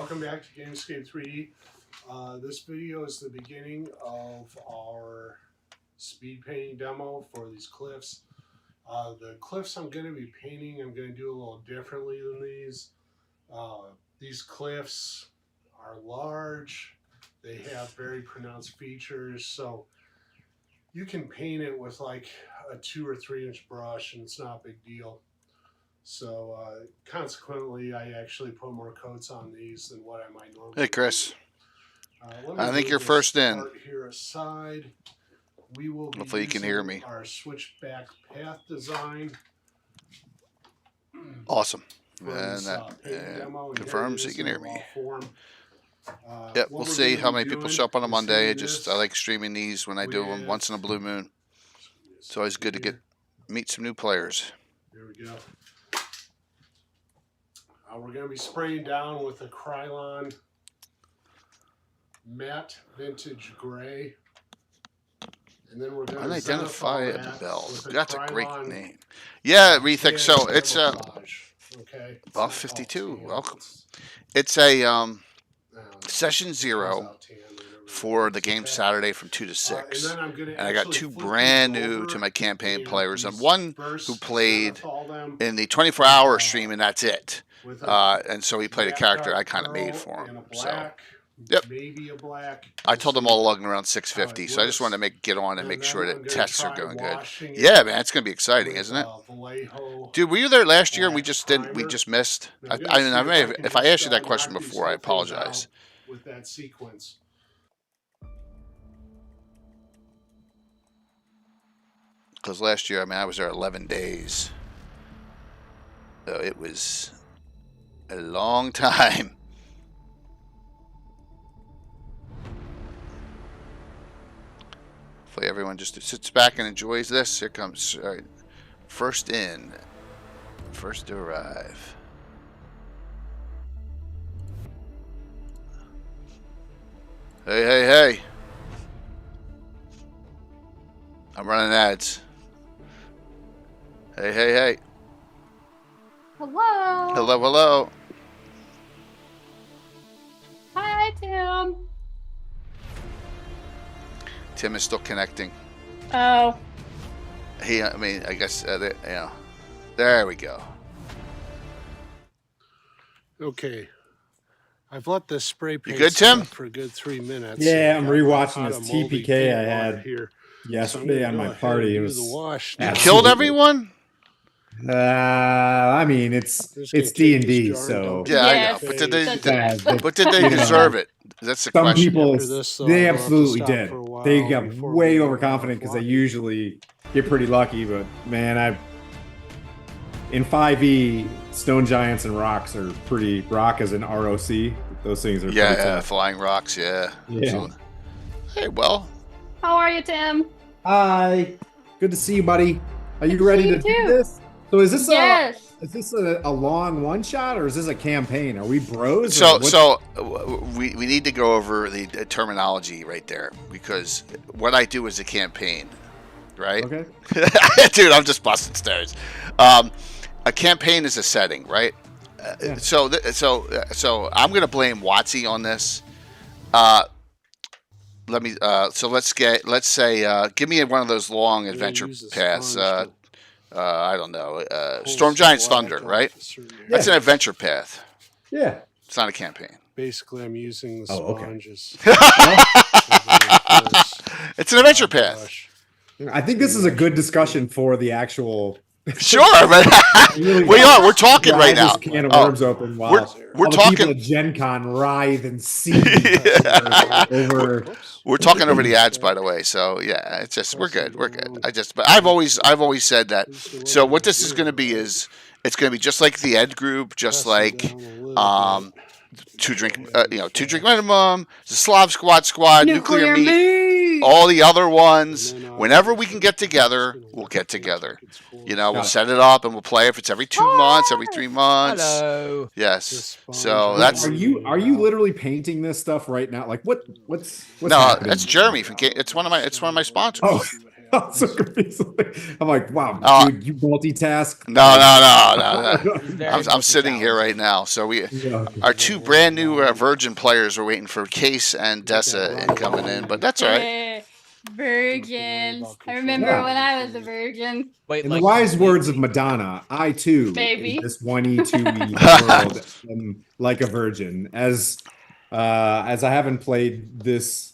Welcome back to Gamescape 3D. This video is the beginning of our speed painting demo for these cliffs. The cliffs I'm going to be painting, I'm going to do a little differently than these. These cliffs are large. They have very pronounced features, so you can paint it with like a 2 or 3 inch brush and it's not a big deal. So consequently, I actually put more coats on these than what I might normally. Hey, Chris. I think you're first in. Here aside, we will be Hopefully you can hear me. Our switchback path design. Awesome. And that confirms you can hear me. Yep, we'll see how many people show up on a Monday. I like streaming these when I do them once in a blue moon. It's always good to meet some new players. There we go. We're going to be spraying down with a Krylon matte vintage gray. And then we're going to identify a bell. That's a great name. Yeah, GREYHAWK. So it's okay. Buff 52. Welcome. It's a session 0 for the game Saturday from 2 to 6. And I got 2 brand new to my campaign players, and one who played in the 24-hour stream, and that's it. And so he played a character I kind of made for him. So, yep. I told them all logging around 650, so I just wanted to get on and make sure that tests are going good. Yeah, man, it's gonna be exciting, isn't it? Dude, were you there last year and we just missed? If I asked you that question before, I apologize. With that sequence. Because last year, I was there 11 days. So it was a long time. Hopefully everyone just sits back and enjoys this. Here comes first in, first to arrive. Hey, hey, hey. I'm running ads. Hey, hey, hey. Hello. Hello, hello. Hi, Tim. Tim is still connecting. Oh. I guess, there we go. Okay. I've let this spray paint good, Tim? For a good 3 minutes. Yeah, I'm rewatching this TPK I had here yesterday on my party. It was you killed everyone? I mean, it's D&D, so yeah, I know. But did they deserve it? That's the question. Some people, they absolutely did. They got way overconfident because they usually get pretty lucky. But man, in 5e, stone giants and rocks are pretty. Rock as an ROC. Those things are flying rocks. Yeah. Absolutely. Hey, well. How are you, Tim? Hi. Good to see you, buddy. Are you ready to do this? So is this a long one shot or is this a campaign? Are we bros? So we need to go over the terminology right there, because what I do is a campaign, right? Okay. Dude, I'm just busting stairs. A campaign is a setting, right? Yeah. So I'm gonna blame Watsy on this. Let's say give me one of those long adventure paths. I don't know. Storm Giant's Thunder, right? That's an adventure path. Yeah. It's not a campaign. Basically, I'm using the sponges. It's an adventure path. I think this is a good discussion for the actual. Sure, but we are. We're talking right now. Can of worms open while we're talking. People at Gen Con writhe and seethe over. We're talking over the ads, by the way. So yeah, it's just we're good. We're good. But I've always said that. So what this is going to be is it's going to be just like the Ed group, just like 2 drink minimum, the Slav Squad, Nuclear Meat, all the other ones. Whenever we can get together, we'll get together. We'll set it up and we'll play if it's every 2 months, every 3 months. Hello. Yes. So that's. Are you literally painting this stuff right now? Like what's no, happening? that's Jeremy from. It's one of my sponsors. Oh, I'm so confused. I'm like, wow, dude, you multitask. No. I'm sitting here right now. So our two brand new virgin players are waiting for Case and Dessa coming in, but that's all right. Hey, virgins. I remember when I was a virgin. In the wise words of Madonna, I too, in this 1E2E world, am like a virgin. As I haven't played this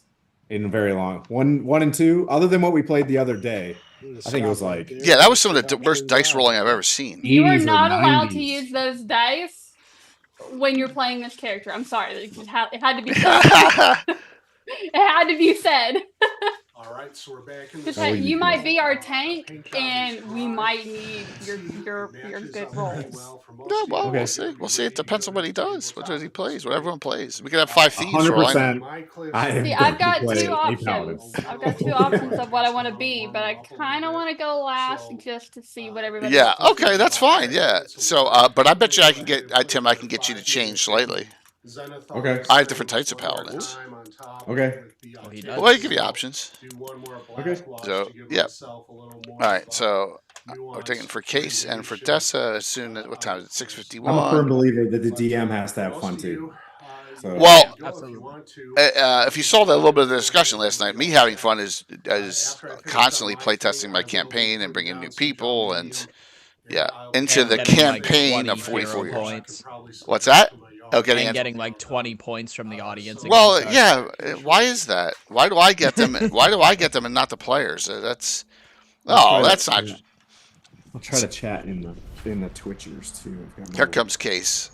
in very long. 1 and 2, other than what we played the other day. I think it was like... Yeah, that was some of the worst dice rolling I've ever seen. You are not allowed to use those dice when you're playing this character. I'm sorry. It had to be said. It had to be said. All right, so we're back in the you might be our tank, and we might need your good rolls. No, well, okay. We'll see. We'll see. It depends on what he does, what he plays, what everyone plays. We could have 5 thieves rolling. See, I've got 2 options. I've got 2 options of what I want to be, but I kind of want to go last just to see what everybody. Yeah. Okay, that's fine. Yeah. So, but I bet you I can get Tim. I can get you to change slightly. Okay. I have different types of paladins. Okay. Well, I give you options. Okay. So, yeah. All right. So, we're taking for Case and for Dessa as soon as, what time is it? 6:51. I'm a firm believer that the DM has to have fun too. So. Well, if you saw that little bit of the discussion last night, me having fun is constantly playtesting my campaign and bringing new people and into the campaign of 44 years. What's that? Oh, getting like 20 points from the audience. Well, yeah. Why is that? Why do I get them? Why do I get them and not the players? That's not. I'll try to chat in the Twitchers too. Here comes Case.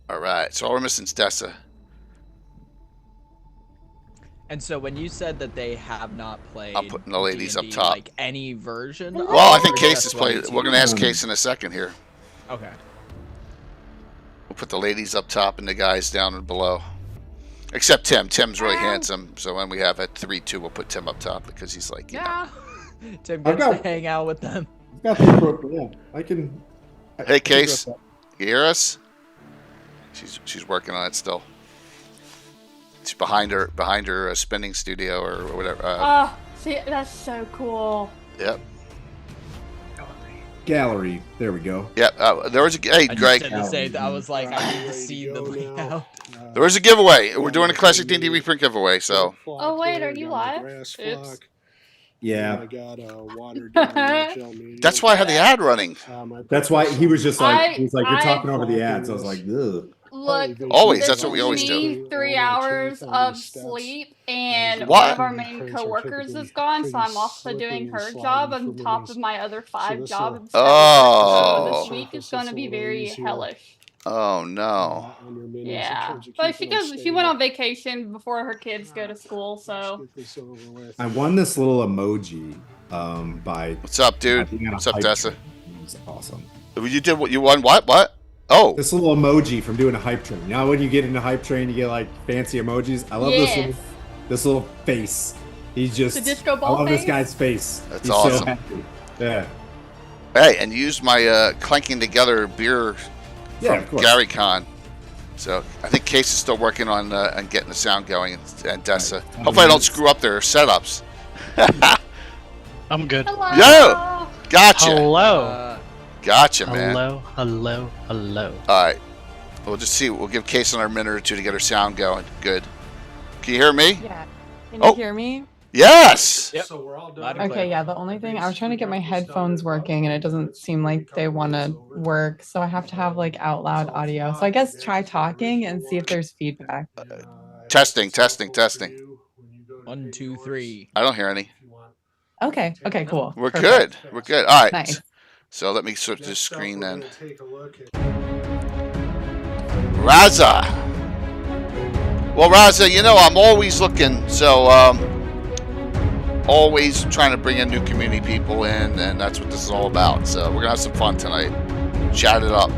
All right. So all we're missing is Dessa. And so when you said that they have not played, I'm putting the ladies up top. Like any version. Well, I think Case has played. We're gonna ask Case in a second here. Okay. We'll put the ladies up top and the guys down and below. Except Tim. Tim's really handsome. So when we have at 3-2, we'll put Tim up top because he's like, you know. Tim gets to hang out with them. Got the appropriate. I can. Hey, Case, you hear us? She's working on it still. She's behind her spinning studio or whatever. See, that's so cool. Yep. Gallery. There we go. Yep. There was a Greg. I was like, I need to see the layout. There was a giveaway. We're doing a classic D&D reprint giveaway. So. Oh wait, are you live? Oops. Yeah. That's why I had the ad running. That's why he was just like, you're talking over the ads. I was like, ugh. Look, always. That's what we always do. Need 3 hours of sleep, and one of our main coworkers is gone, so I'm also doing her job on top of my other 5 jobs. So this week is going to be very hellish. Oh no. Yeah, but she went on vacation before her kids go to school, so. I won this little emoji by. What's up, dude? What's up, Dessa? It's awesome. You won what? What? Oh, this little emoji from doing a hype train. Now, when you get into hype train, you get like fancy emojis. I love this little face. He's just. The disco ball I love face? this guy's face. That's awesome. So happy. Yeah. Hey, and used my clanking together beer from Gary Con. So I think Case is still working on getting the sound going, and Dessa. Hopefully, I don't screw up their setups. I'm good. Hello. Yo, gotcha. Hello. Gotcha, man. Hello. All right. We'll just see. We'll give Case another minute or two to get her sound going. Good. Can you hear me? Yeah. Can you hear me? Yes. Yep. So we're all done. Okay, yeah. The only thing, I was trying to get my headphones working, and it doesn't seem like they want to work. So I have to have like out loud audio. So I guess try talking and see if there's feedback. Testing. 1, 2, 3. I don't hear any. Okay. Okay. Cool. We're Perfect. good. We're good. All right. Nice. So let me switch this screen then. Raza. Well, Raza, you know I'm always looking, so always trying to bring in new community people in, and that's what this is all about. So we're gonna have some fun tonight. Chat it up.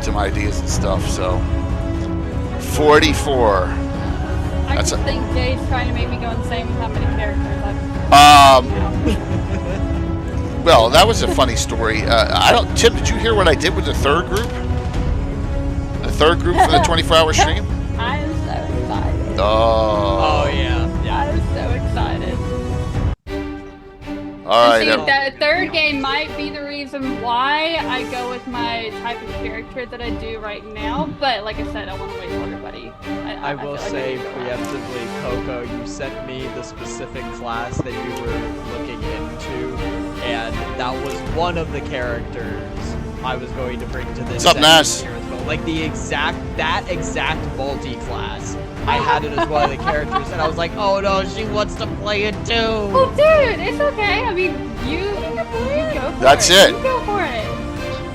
Some ideas and stuff. So 44. I just think Jay's trying to make me go insane with how many characters Well, that was a funny story. Tim, did you hear what I did with the third group? The third group for the 24-hour stream? I am so excited. Oh. Oh, yeah. I'm so excited. All right. See, that third game might be the reason why I go with my type of character that I do right now. But like I said, I want to wait for everybody. I will say preemptively, Coco, you sent me the specific class that you were looking into, and that was one of the characters I was going to bring to this. What's up, Nash? Like that exact multi-class. I had it as one of the characters, and I was like, oh no, she wants to play it too. Oh, dude, it's okay. I mean, you can play it. Go for That's it. You go for it.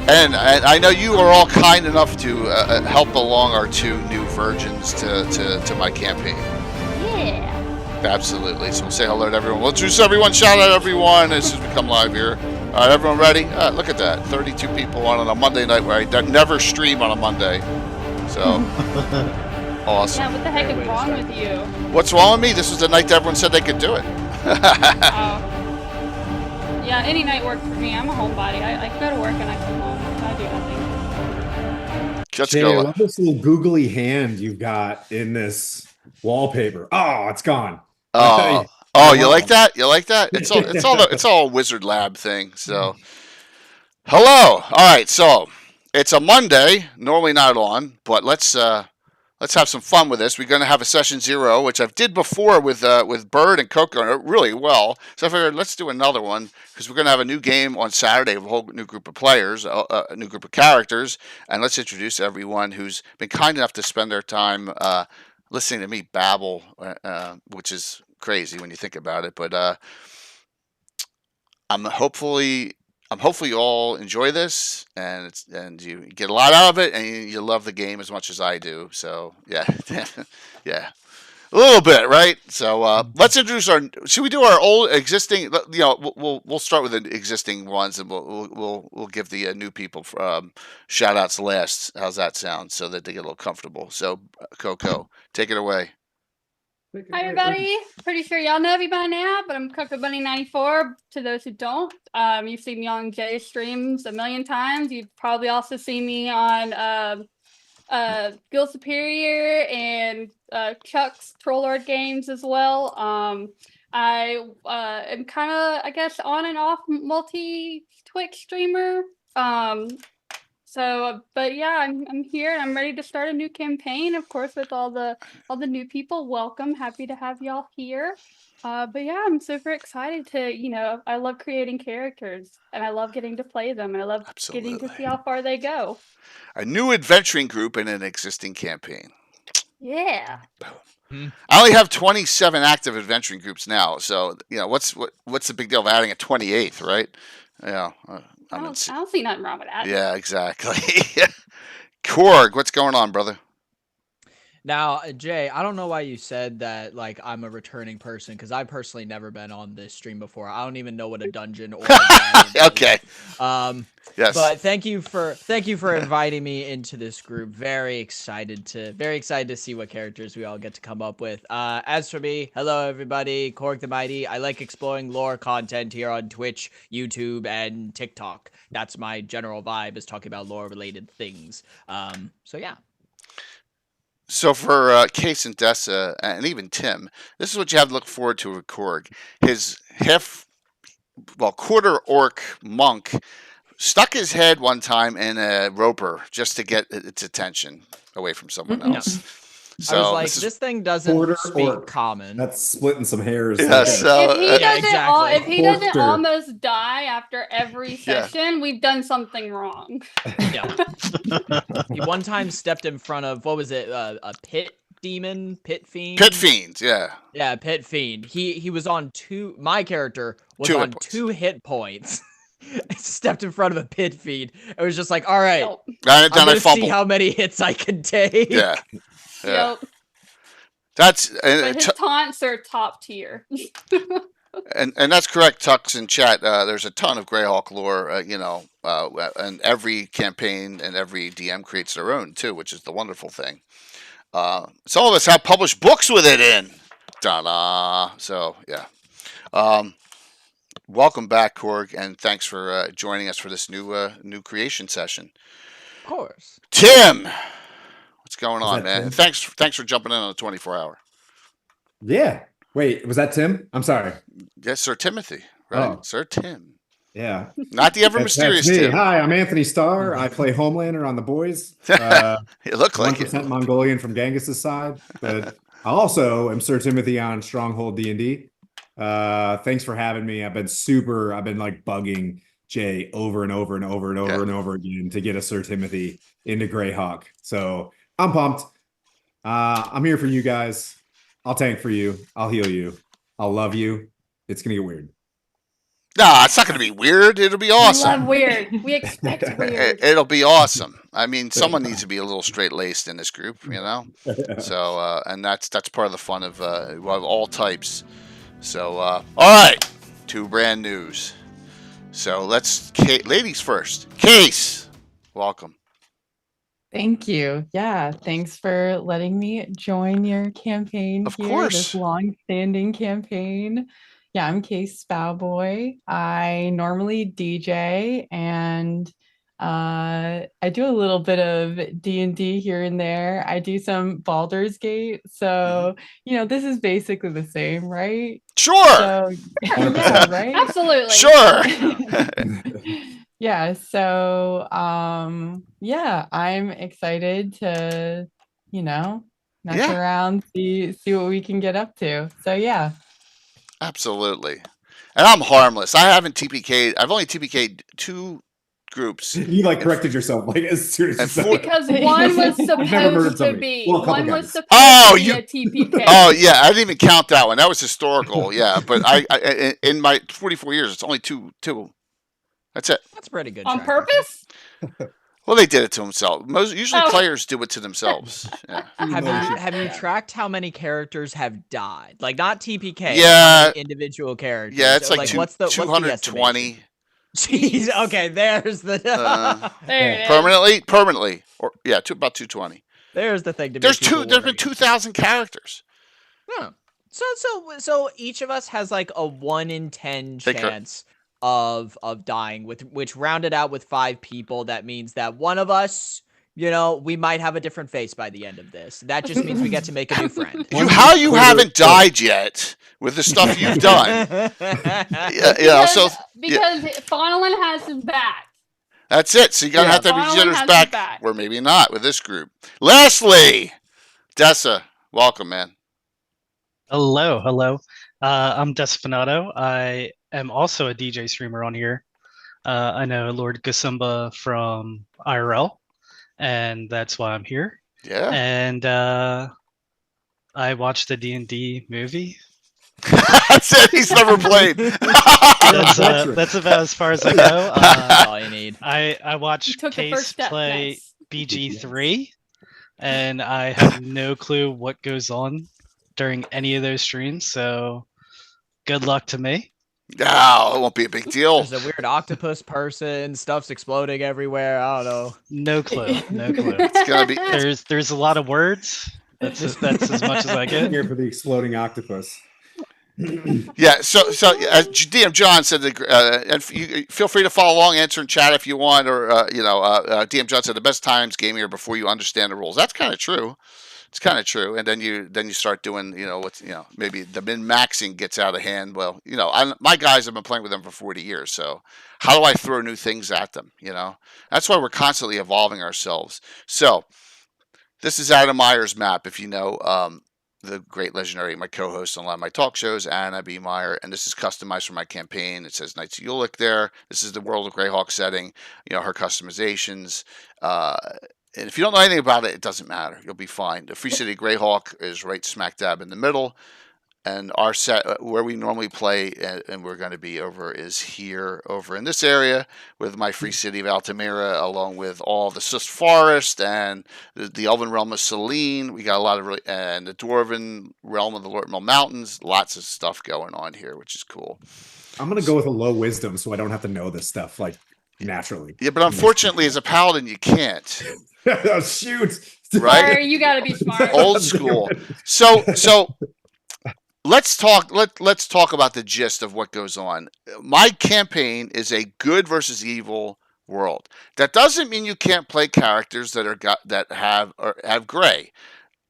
And I know you are all kind enough to help along our 2 new virgins to my campaign. Yeah. Absolutely. So we'll say hello to everyone. We'll introduce everyone. Shout out everyone as soon as we come live here. All right, everyone ready? Look at that. 32 people on a Monday night where I never stream on a Monday. So, awesome. Yeah, what the heck is wrong with you? What's wrong with me? This was the night that everyone said they could do it. Yeah, any night works for me. I'm a homebody. I go to work and I come home. I do nothing. Let's Jay, go. I love this little googly hand you've got in this wallpaper. Oh, it's gone. Oh, you like that? You like that? It's all a Wizard Lab thing. So, hello. All right. So it's a Monday. Normally not on, but let's have some fun with this. We're going to have a session 0, which I've did before with Bird and Coco really well. So I figured let's do another one because we're going to have a new game on Saturday with a whole new group of players, a new group of characters, and let's introduce everyone who's been kind enough to spend their time listening to me babble, which is crazy when you think about it. But I'm hopefully you all enjoy this and you get a lot out of it and you love the game as much as I do. So yeah, yeah, a little bit, right? So let's introduce our. Should we do our old existing? You know, we'll start with the existing ones and we'll give the new people shout outs last. How's that sound? So that they get a little comfortable. So Coco, take it away. Hi everybody. Pretty sure y'all know me by now, but I'm CoCoBunni94. To those who don't, you've seen me on Jay's streams a million times. You've probably also seen me on Guild Superior and Chuck's Trollord games as well. I am kind of, I guess, on and off multi-Twitch streamer. So, but yeah, I'm here and I'm ready to start a new campaign. Of course, with all the new people. Welcome, happy to have y'all here. But yeah, I'm super excited to, I love creating characters and I love getting to play them and I love getting to see how far they go. A new adventuring group in an existing campaign. Yeah. I only have 27 active adventuring groups now, so what's the big deal of adding a 28th, right? Yeah. I don't see nothing wrong with that. Yeah, exactly. Korg, what's going on, brother? Now, Jay, I don't know why you said that, like, I'm a returning person, because I've personally never been on this stream before. I don't even know what a dungeon or a okay. Yes. But thank you for inviting me into this group. Very excited to see what characters we all get to come up with. As for me, hello everybody, CorgtheMight. I like exploring lore content here on Twitch, YouTube, and TikTok. That's my general vibe, is talking about lore-related things. So yeah. So for Case and Dessa, and even Tim, this is what you have to look forward to with Korg. His quarter orc monk stuck his head one time in a roper just to get its attention away from someone else. No. So I was like, this thing doesn't speak common. That's splitting some hairs. Yeah, so, if he doesn't almost die after every session, we've done something wrong. Yeah. He one time stepped in front of, what was it, a pit demon? Pit fiend? Pit fiends, yeah. Yeah, pit fiend. He was on my character was on 2 hit points. I stepped in front of a pit fiend. It was just like, all right, I'm gonna see how many hits I can take. Yeah. Yeah. Yep. That's but his taunts are top tier. and that's correct, Tux in chat. There's a ton of GREYHAWK lore, and every campaign and every DM creates their own too, which is the wonderful thing. Some of us have published books with it in. Ta-da! So yeah. Welcome back, Korg, and thanks for joining us for this new creation session. Of course. Tim, what's going on, man? And thanks for jumping in on the 24-hour. Yeah. Wait, was that Tim? I'm sorry. Yes, Sir Timothy. right? Oh. Sir Tim. Yeah. Not the ever mysterious That's me. Tim. Hi, I'm Anthony Starr. I play Homelander on The Boys. You look like 1% it. Mongolian from Genghis's side, but I also am Sir Timothy on Stronghold D&D. Thanks for having me. I've been like bugging Jay over and over and over and over and over again to get a Sir Timothy into GREYHAWK. So I'm pumped. I'm here for you guys. I'll tank for you. I'll heal you. I'll love you. It's gonna get weird. No, it's not going to be weird. It'll be awesome. We love weird. We expect weird. It'll be awesome. I mean, someone needs to be a little straight-laced in this group, you know? So, and that's part of the fun of all types. So, all right, 2 brand news. So let's, ladies first. Case, welcome. Thank you. Yeah, thanks for letting me join your campaign Of here, course. this long-standing campaign. Yeah, I'm CaceSpowboy. I normally DJ and I do a little bit of D&D here and there. I do some Baldur's Gate. So, this is basically the same, right? Sure. So, yeah, right? Absolutely. Sure. Yeah, so yeah, I'm excited to, mess around, see what we can get up to. So yeah. Absolutely. And I'm harmless. I haven't TPK'd. I've only TPK'd 2 groups. You corrected yourself as soon as you because one was supposed to be a TPK. Oh yeah, I didn't even count that one. That was historical. Yeah, but I in my 44 years, it's only two. That's it. That's pretty good. On purpose? Well, they did it to themselves. Usually players do it to themselves. Yeah. Have you tracked how many characters have died? Like not TPK. Yeah. Individual characters. Yeah, it's like what's the 220. Jeez. Okay, there's the there permanently, or about 220. There's the thing. There's been 2,000 characters. Huh. So each of us has like a 1 in 10 chance of dying, which rounded out with 5 people. That means that one of us, we might have a different face by the end of this. That just means we get to make a new friend. How you haven't died yet with the stuff you've done? Because Faunnelin has his back. That's it. So you're gonna have to have each other's back, or maybe not with this group. Lastly, Dessa, welcome, man. Hello. I'm Desafinadomusic. I am also a DJ streamer on here. I know Lord Gasumba from IRL, and that's why I'm here. Yeah. And I watched the D&D movie. That's it. He's never played. That's about as far as I go. That's all you need. I watched Case play BG3, and I have no clue what goes on during any of those streams, so good luck to me. No, it won't be a big deal. There's a weird octopus person, stuff's exploding everywhere. I don't know. No clue. It's gonna be. There's a lot of words. That's as much as I get. Here for the exploding octopus. Yeah. So as DM John said, and you feel free to follow along, answer in chat if you want, or DM John said the best times gaming are before you understand the rules. That's kind of true. It's kind of true, and then you start doing maybe the min-maxing gets out of hand. Well, my guys have been playing with them for 40 years, so how do I throw new things at them? That's why we're constantly evolving ourselves. So this is Adam Meyer's map. If you know the great legendary, my co-host on a lot of my talk shows, Anna B. Meyer, and this is customized for my campaign. It says Knights of Ulick there. This is the World of GREYHAWK setting. Her customizations. And if you don't know anything about it, it doesn't matter. You'll be fine. The Free City GREYHAWK is right smack dab in the middle. And our set, where we normally play, and we're going to be over in this area with my Free City of Altamira, along with all the Sith Forest and the Elven realm of Selene. We got a lot of, and the Dwarven realm of the Lortmel Mountains. Lots of stuff going on here, which is cool. I'm going to go with a low wisdom so I don't have to know this stuff, naturally. Yeah, but unfortunately, as a paladin, you can't. Oh, shoot. Right? Sorry, you got to be smart. Old school. So let's talk about the gist of what goes on. My campaign is a good versus evil world. That doesn't mean you can't play characters that have gray.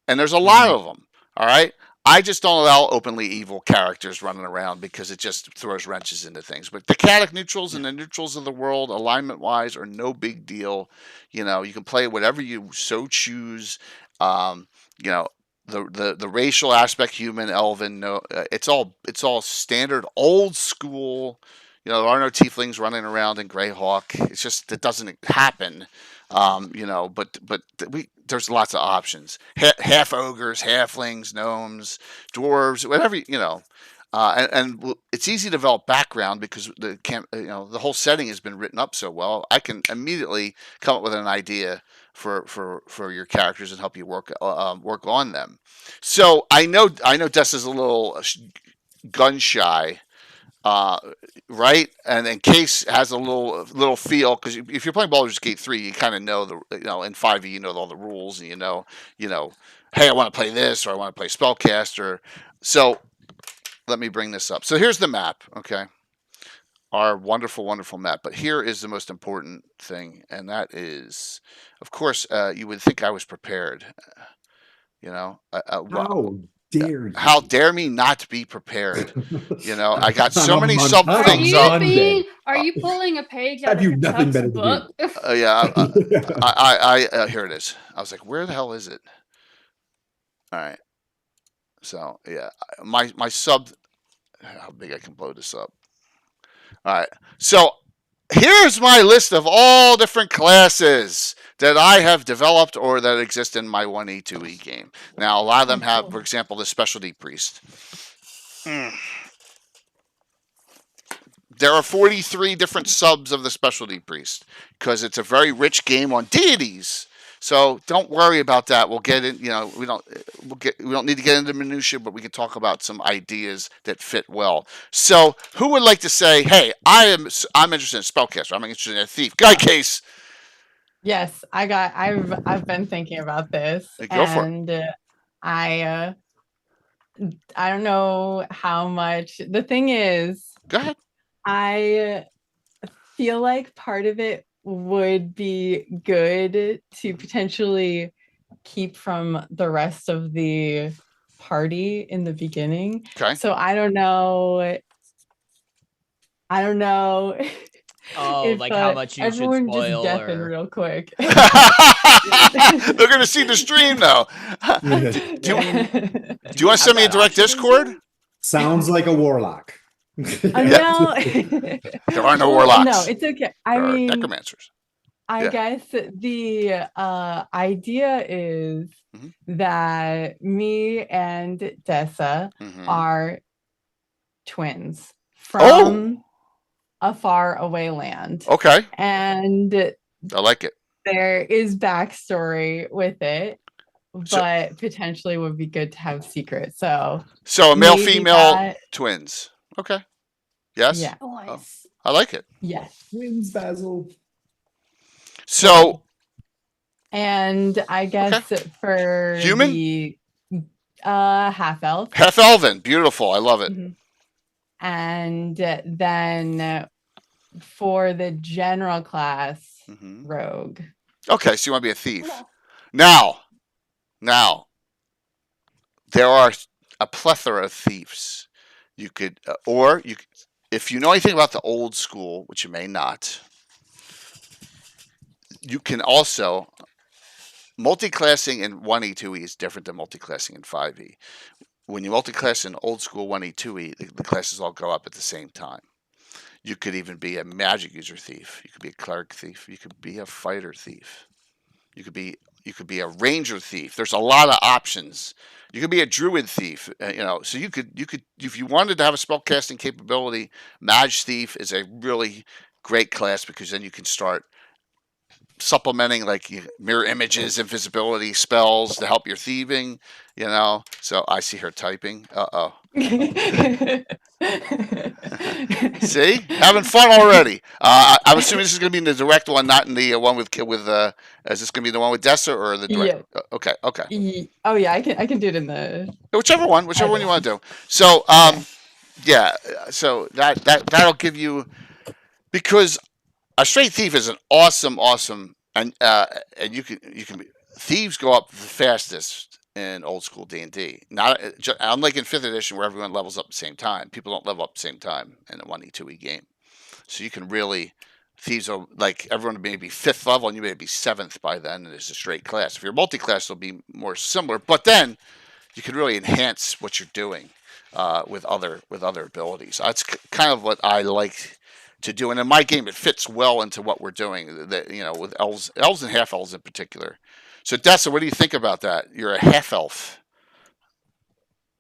And there's a lot of them. All right? I just don't allow openly evil characters running around because it just throws wrenches into things. But the chaotic neutrals and the neutrals of the world, alignment-wise, are no big deal. You know, you can play whatever you so choose. You know, the racial aspect, human, elven, no, it's all standard, old school. You know, there are no tieflings running around in GREYHAWK. It's just it doesn't happen. You know, but there's lots of options. Half ogres, halflings, gnomes, dwarves, whatever you know. And it's easy to develop background because the whole setting has been written up so well. I can immediately come up with an idea for your characters and help you work on them. So I know Des is a little gun shy. Right, and then Case has a little feel because if you're playing Baldur's Gate 3, you kind of know in 5e you know all the rules and you know hey, I want to play this or I want to play Spellcaster. So let me bring this up. So here's the map, okay? Our wonderful, wonderful map. But here is the most important thing, and that is, of course, you would think I was prepared. You know, how dare me not be prepared? You know, I got so many sub things up. Are you pulling a page out of Chuck's book? Yeah, here it is. I was like, where the hell is it? All right. So yeah, my sub. How big I can blow this up? All right. So here's my list of all different classes that I have developed or that exist in my 1E, 2E game. Now, a lot of them have, for example, the Specialty Priest. There are 43 different subs of the Specialty Priest because it's a very rich game on deities. So don't worry about that. We'll get in. You know, we don't need to get into minutia, but we can talk about some ideas that fit well. So, who would like to say, "Hey, I'm interested in spellcaster. I'm interested in a thief." Guy Case. Yes, I've been thinking about this, and I don't know how much. The thing is, go ahead. I feel like part of it would be good to potentially keep from the rest of the party in the beginning. Okay. So I don't know. Oh, like how much you should spoil. Everyone just deafen real quick. They're gonna see the stream though. Do you want to send me a direct Discord? Sounds like a warlock. No, there are no warlocks. No, it's okay. I mean, necromancers. I guess the idea is that me and Dessa are twins from a far away land. Okay. And I like it. There is backstory with it, but potentially would be good to have secrets. So a male female twins. Okay. Yes. Yeah. I like it. Yes. Twins, Basil. So. And I guess for human, the half elf. Half elven, beautiful. I love it. And then for the general class, rogue. Okay, so you want to be a thief. Now, there are a plethora of thieves. You could, if you know anything about the old school, which you may not, you can also, multi-classing in 1E, 2E is different than multi-classing in 5E. When you multi-class in old school 1E, 2E, the classes all go up at the same time. You could even be a magic user thief. You could be a cleric thief. You could be a fighter thief. You could be a ranger thief. There's a lot of options. You could be a druid thief. So you could if you wanted to have a spellcasting capability, mage thief is a really great class because then you can start supplementing like mirror images, invisibility spells to help your thieving. So I see her typing. See, having fun already. I'm assuming this is going to be in the direct one, not in the one with. Is this going to be the one with Dessa or the direct? Yeah. Okay. Oh yeah, I can do it in the whichever one you want to do. So yeah. So that'll give you, because a straight thief is an awesome, and you can thieves go up the fastest in old school D&D. Not unlike in 5th edition where everyone levels up at the same time. People don't level up at the same time in a 1e, 2e game. So you can really, thieves are like everyone may be 5th level and you may be 7th by then, and it's a straight class. If you're multi-class, it'll be more similar, but then you can really enhance what you're doing with other abilities. That's kind of what I like to do, and in my game, it fits well into what we're doing. With elves and half elves in particular. So, Dessa, what do you think about that? You're a half elf.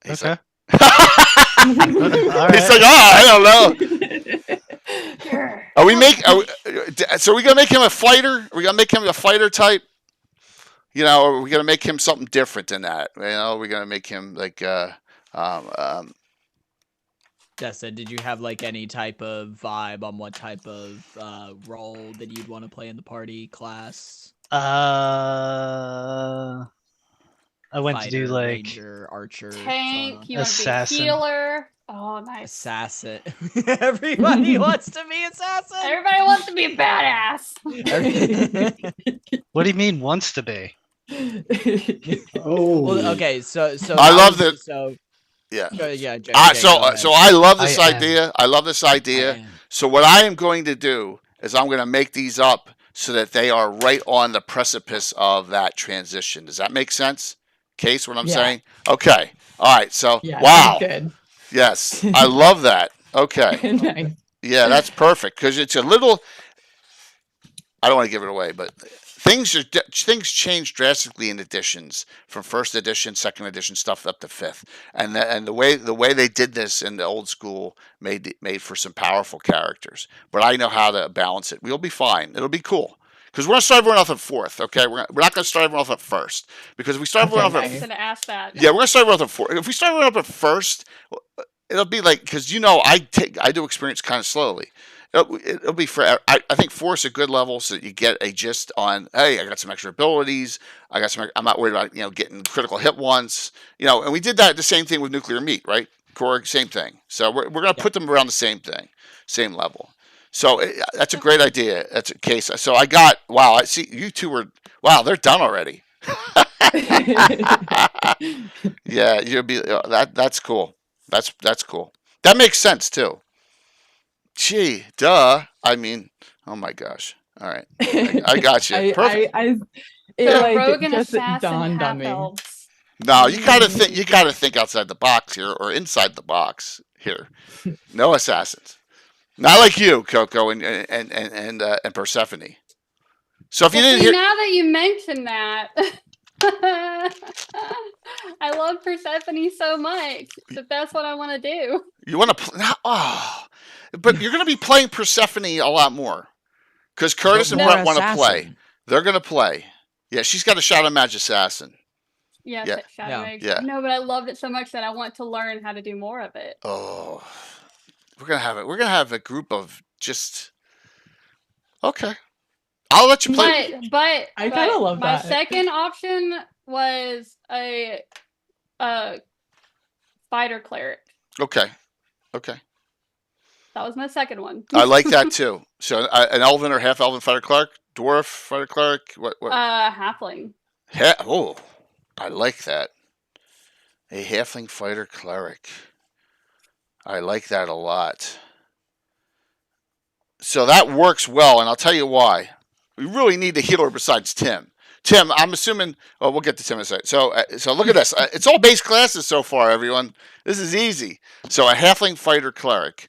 He's okay. Like, He's like, I don't know. So we gonna make him a fighter? Are we gonna make him a fighter type? Or are we gonna make him something different than that? We're gonna make him like Dessa, did you have like any type of vibe on what type of role that you'd want to play in the party class? I went Fighter, to do like ranger, archer, tank. You want to be a assassin. healer. Oh, nice. Assassin. Everybody wants to be assassin. Everybody wants to be a badass. What do you mean wants to be? Oh, Well, okay, so I love that. So Yeah. yeah. Jay, So I love this I am. idea. I love this idea. So what I am going to do is I'm going to make these up so that they are right on the precipice of that transition. Does that make sense? Case, what I'm saying? Okay. All right. So wow. Good. Yes, I love that. Okay. Nice. Yeah, that's perfect because it's a little. I don't want to give it away, but things change drastically in editions from 1st edition, 2nd edition stuff up to 5th, and the way they did this in the old school made for some powerful characters. But I know how to balance it. We'll be fine. It'll be cool. Because we're gonna start everyone off at 4th, okay? We're not gonna start everyone off at 1st because if we start everyone off at I was gonna ask that. yeah, we're gonna start everyone off at 4th. If we start everyone up at 1st, it'll be like because I do experience kind of slowly. It'll be for I think 4 is a good level so that you get a gist on. Hey, I got some extra abilities. I'm not worried about getting critical hit once. And we did that the same thing with nuclear meat, right? Korg, same thing. So we're gonna put them around the same thing, same level. So that's a great idea. That's a case. So I got, wow, I see you two were, wow, they're done already. Yeah, you'll be, that's cool. That's cool. That makes sense too. Gee, duh. I mean, oh my gosh. All right. I got you. Perfect. Rogue and just assassin dawned on me. half-elves. No, you gotta think outside the box here or inside the box here. No assassins. Not like you, Coco and Persephone. So if you didn't hear, now that you mention that, I love Persephone so much that's what I want to do. you want to play, but you're going to be playing Persephone a lot more because Curtis and Brett want to play. They're going to play. Yeah, she's got a Shadow Mage assassin. Yeah, Yeah. Shadow Mage. Yeah. No, but I loved it so much that I want to learn how to do more of it. Oh, we're gonna have a group of just okay. I'll let you play. But I kind of love my that. second option was a fighter cleric. Okay. That was my second one. I like that too. So an elven or half elven fighter cleric, dwarf fighter cleric. What? Halfling. I like that. A halfling fighter cleric. I like that a lot. So that works well, and I'll tell you why. We really need a healer besides Tim. Tim, I'm assuming. Well, we'll get to Tim in a second. So look at this. It's all base classes so far, everyone. This is easy. So a halfling fighter cleric,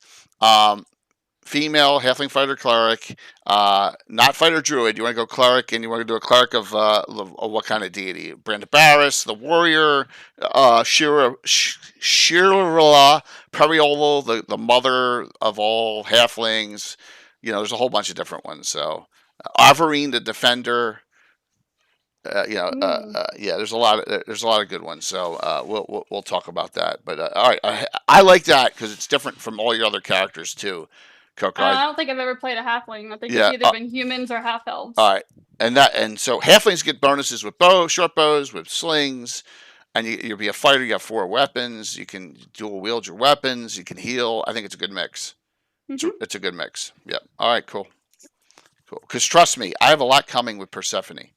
female halfling fighter cleric, not fighter druid. You want to go cleric, and you want to do a cleric of what kind of deity? Brandabaris, the warrior, Shirala, Periolo, the mother of all halflings. There's a whole bunch of different ones. So Averine, the defender. Yeah, there's a lot of good ones. So we'll talk about that. But all right, I like that because it's different from all your other characters too. Coco, I don't think I've ever played a halfling. I think it's either been humans or half elves. All right, and so halflings get bonuses with short bows, with slings, and you'll be a fighter. You have 4 weapons. You can dual wield your weapons. You can heal. I think it's a good mix. Mm-hmm. It's a good mix. Yep. All right. Cool. Because trust me, I have a lot coming with Persephone.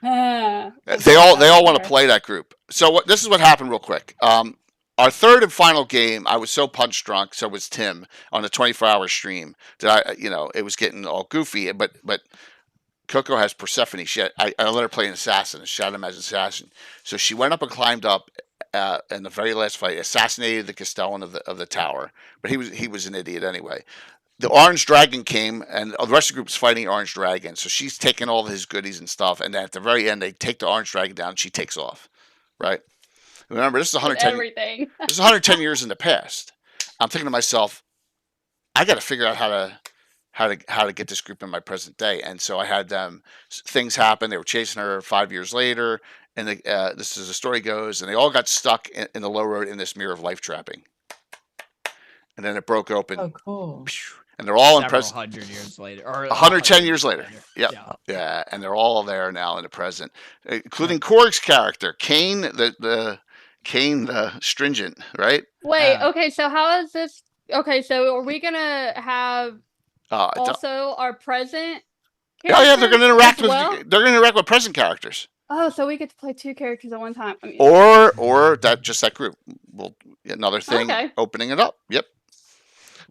They all want to play that group. So this is what happened real quick. Our third and final game, I was so punch drunk, so was Tim on a 24-hour stream that it was getting all goofy. But Coco has Persephone. I let her play an assassin and shot him as an assassin. So she went up and climbed up in the very last fight, assassinated the Castellan of the tower. But he was an idiot anyway. The Orange Dragon came, and the rest of the group was fighting Orange Dragon. So she's taking all of his goodies and stuff. And then at the very end, they take the Orange Dragon down, and she takes off. Right? Remember, this is 110. Everything. This is 110 years in the past. I'm thinking to myself, I got to figure out how to get this group in my present day. And so I had them. Things happen. They were chasing her 5 years later, and this is the story goes, and they all got stuck in the low road in this mirror of life trapping. And then it broke open. Oh, cool. And they're all in present. 100 years later, or 110 years later. Yep. Yeah, and they're all there now in the present, including Korg's character, Kane, the stringent, right? Wait, okay, so how is this? Okay, so are we gonna have also our present? Yeah, they're gonna interact with present characters. Oh, so we get to play 2 characters at one time. Or that group. Well, another thing, opening it up. Yep.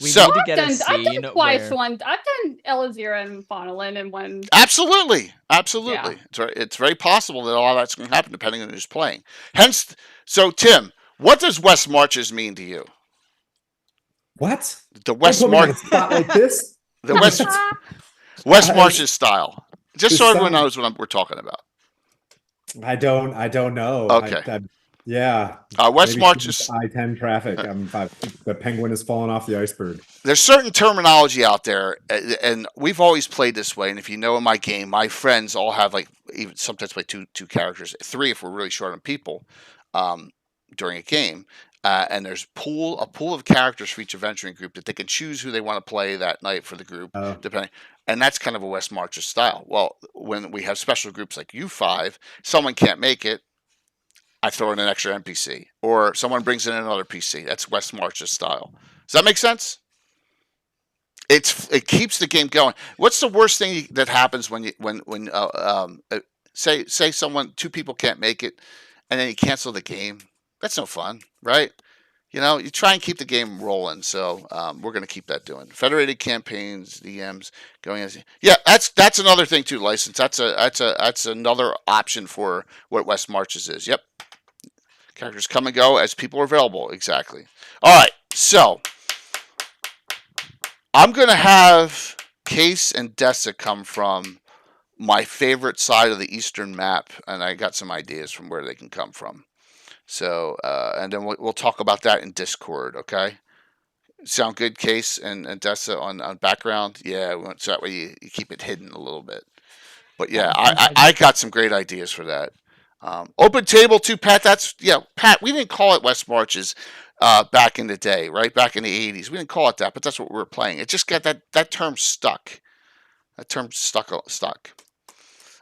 We need to get a scene I've done twice. I've done Elazira and Fonolin and one. Absolutely. Yeah. It's very possible that all that's going to happen depending on who's playing. Hence, so Tim, what does West Marches mean to you? What? The West Marches like this? The West Marches style. Just so everyone knows what we're talking about. I don't know. Okay. Yeah. West Marches I-10 traffic. The penguin is falling off the iceberg. There's certain terminology out there, and we've always played this way. And if you know in my game, my friends all have even sometimes play two characters, 3 if we're really short on people during a game. And there's a pool of characters for each adventuring group that they can choose who they want to play that night for the group, depending. And that's kind of a West Marches style. Well, when we have special groups like U5, someone can't make it, I throw in an extra NPC, or someone brings in another PC. That's West Marches style. Does that make sense? It keeps the game going. What's the worst thing that happens when say 2 people can't make it, and then you cancel the game? That's no fun, right? You try and keep the game rolling. So we're going to keep that doing. Federated campaigns, DMs going as that's another thing too. License. That's another option for what West Marches is. Yep. Characters come and go as people are available. Exactly. All right. So I'm going to have Case and Dessa come from my favorite side of the Eastern map, and I got some ideas from where they can come from. So, and then we'll talk about that in Discord, okay? Sound good, Case and Dessa on background? Yeah, so that way you keep it hidden a little bit. But yeah, I got some great ideas for that. Open table too, Pat. Pat, we didn't call it West Marches back in the day, right? Back in the 80s. We didn't call it that, but that's what we were playing. It just got that term stuck. That term stuck.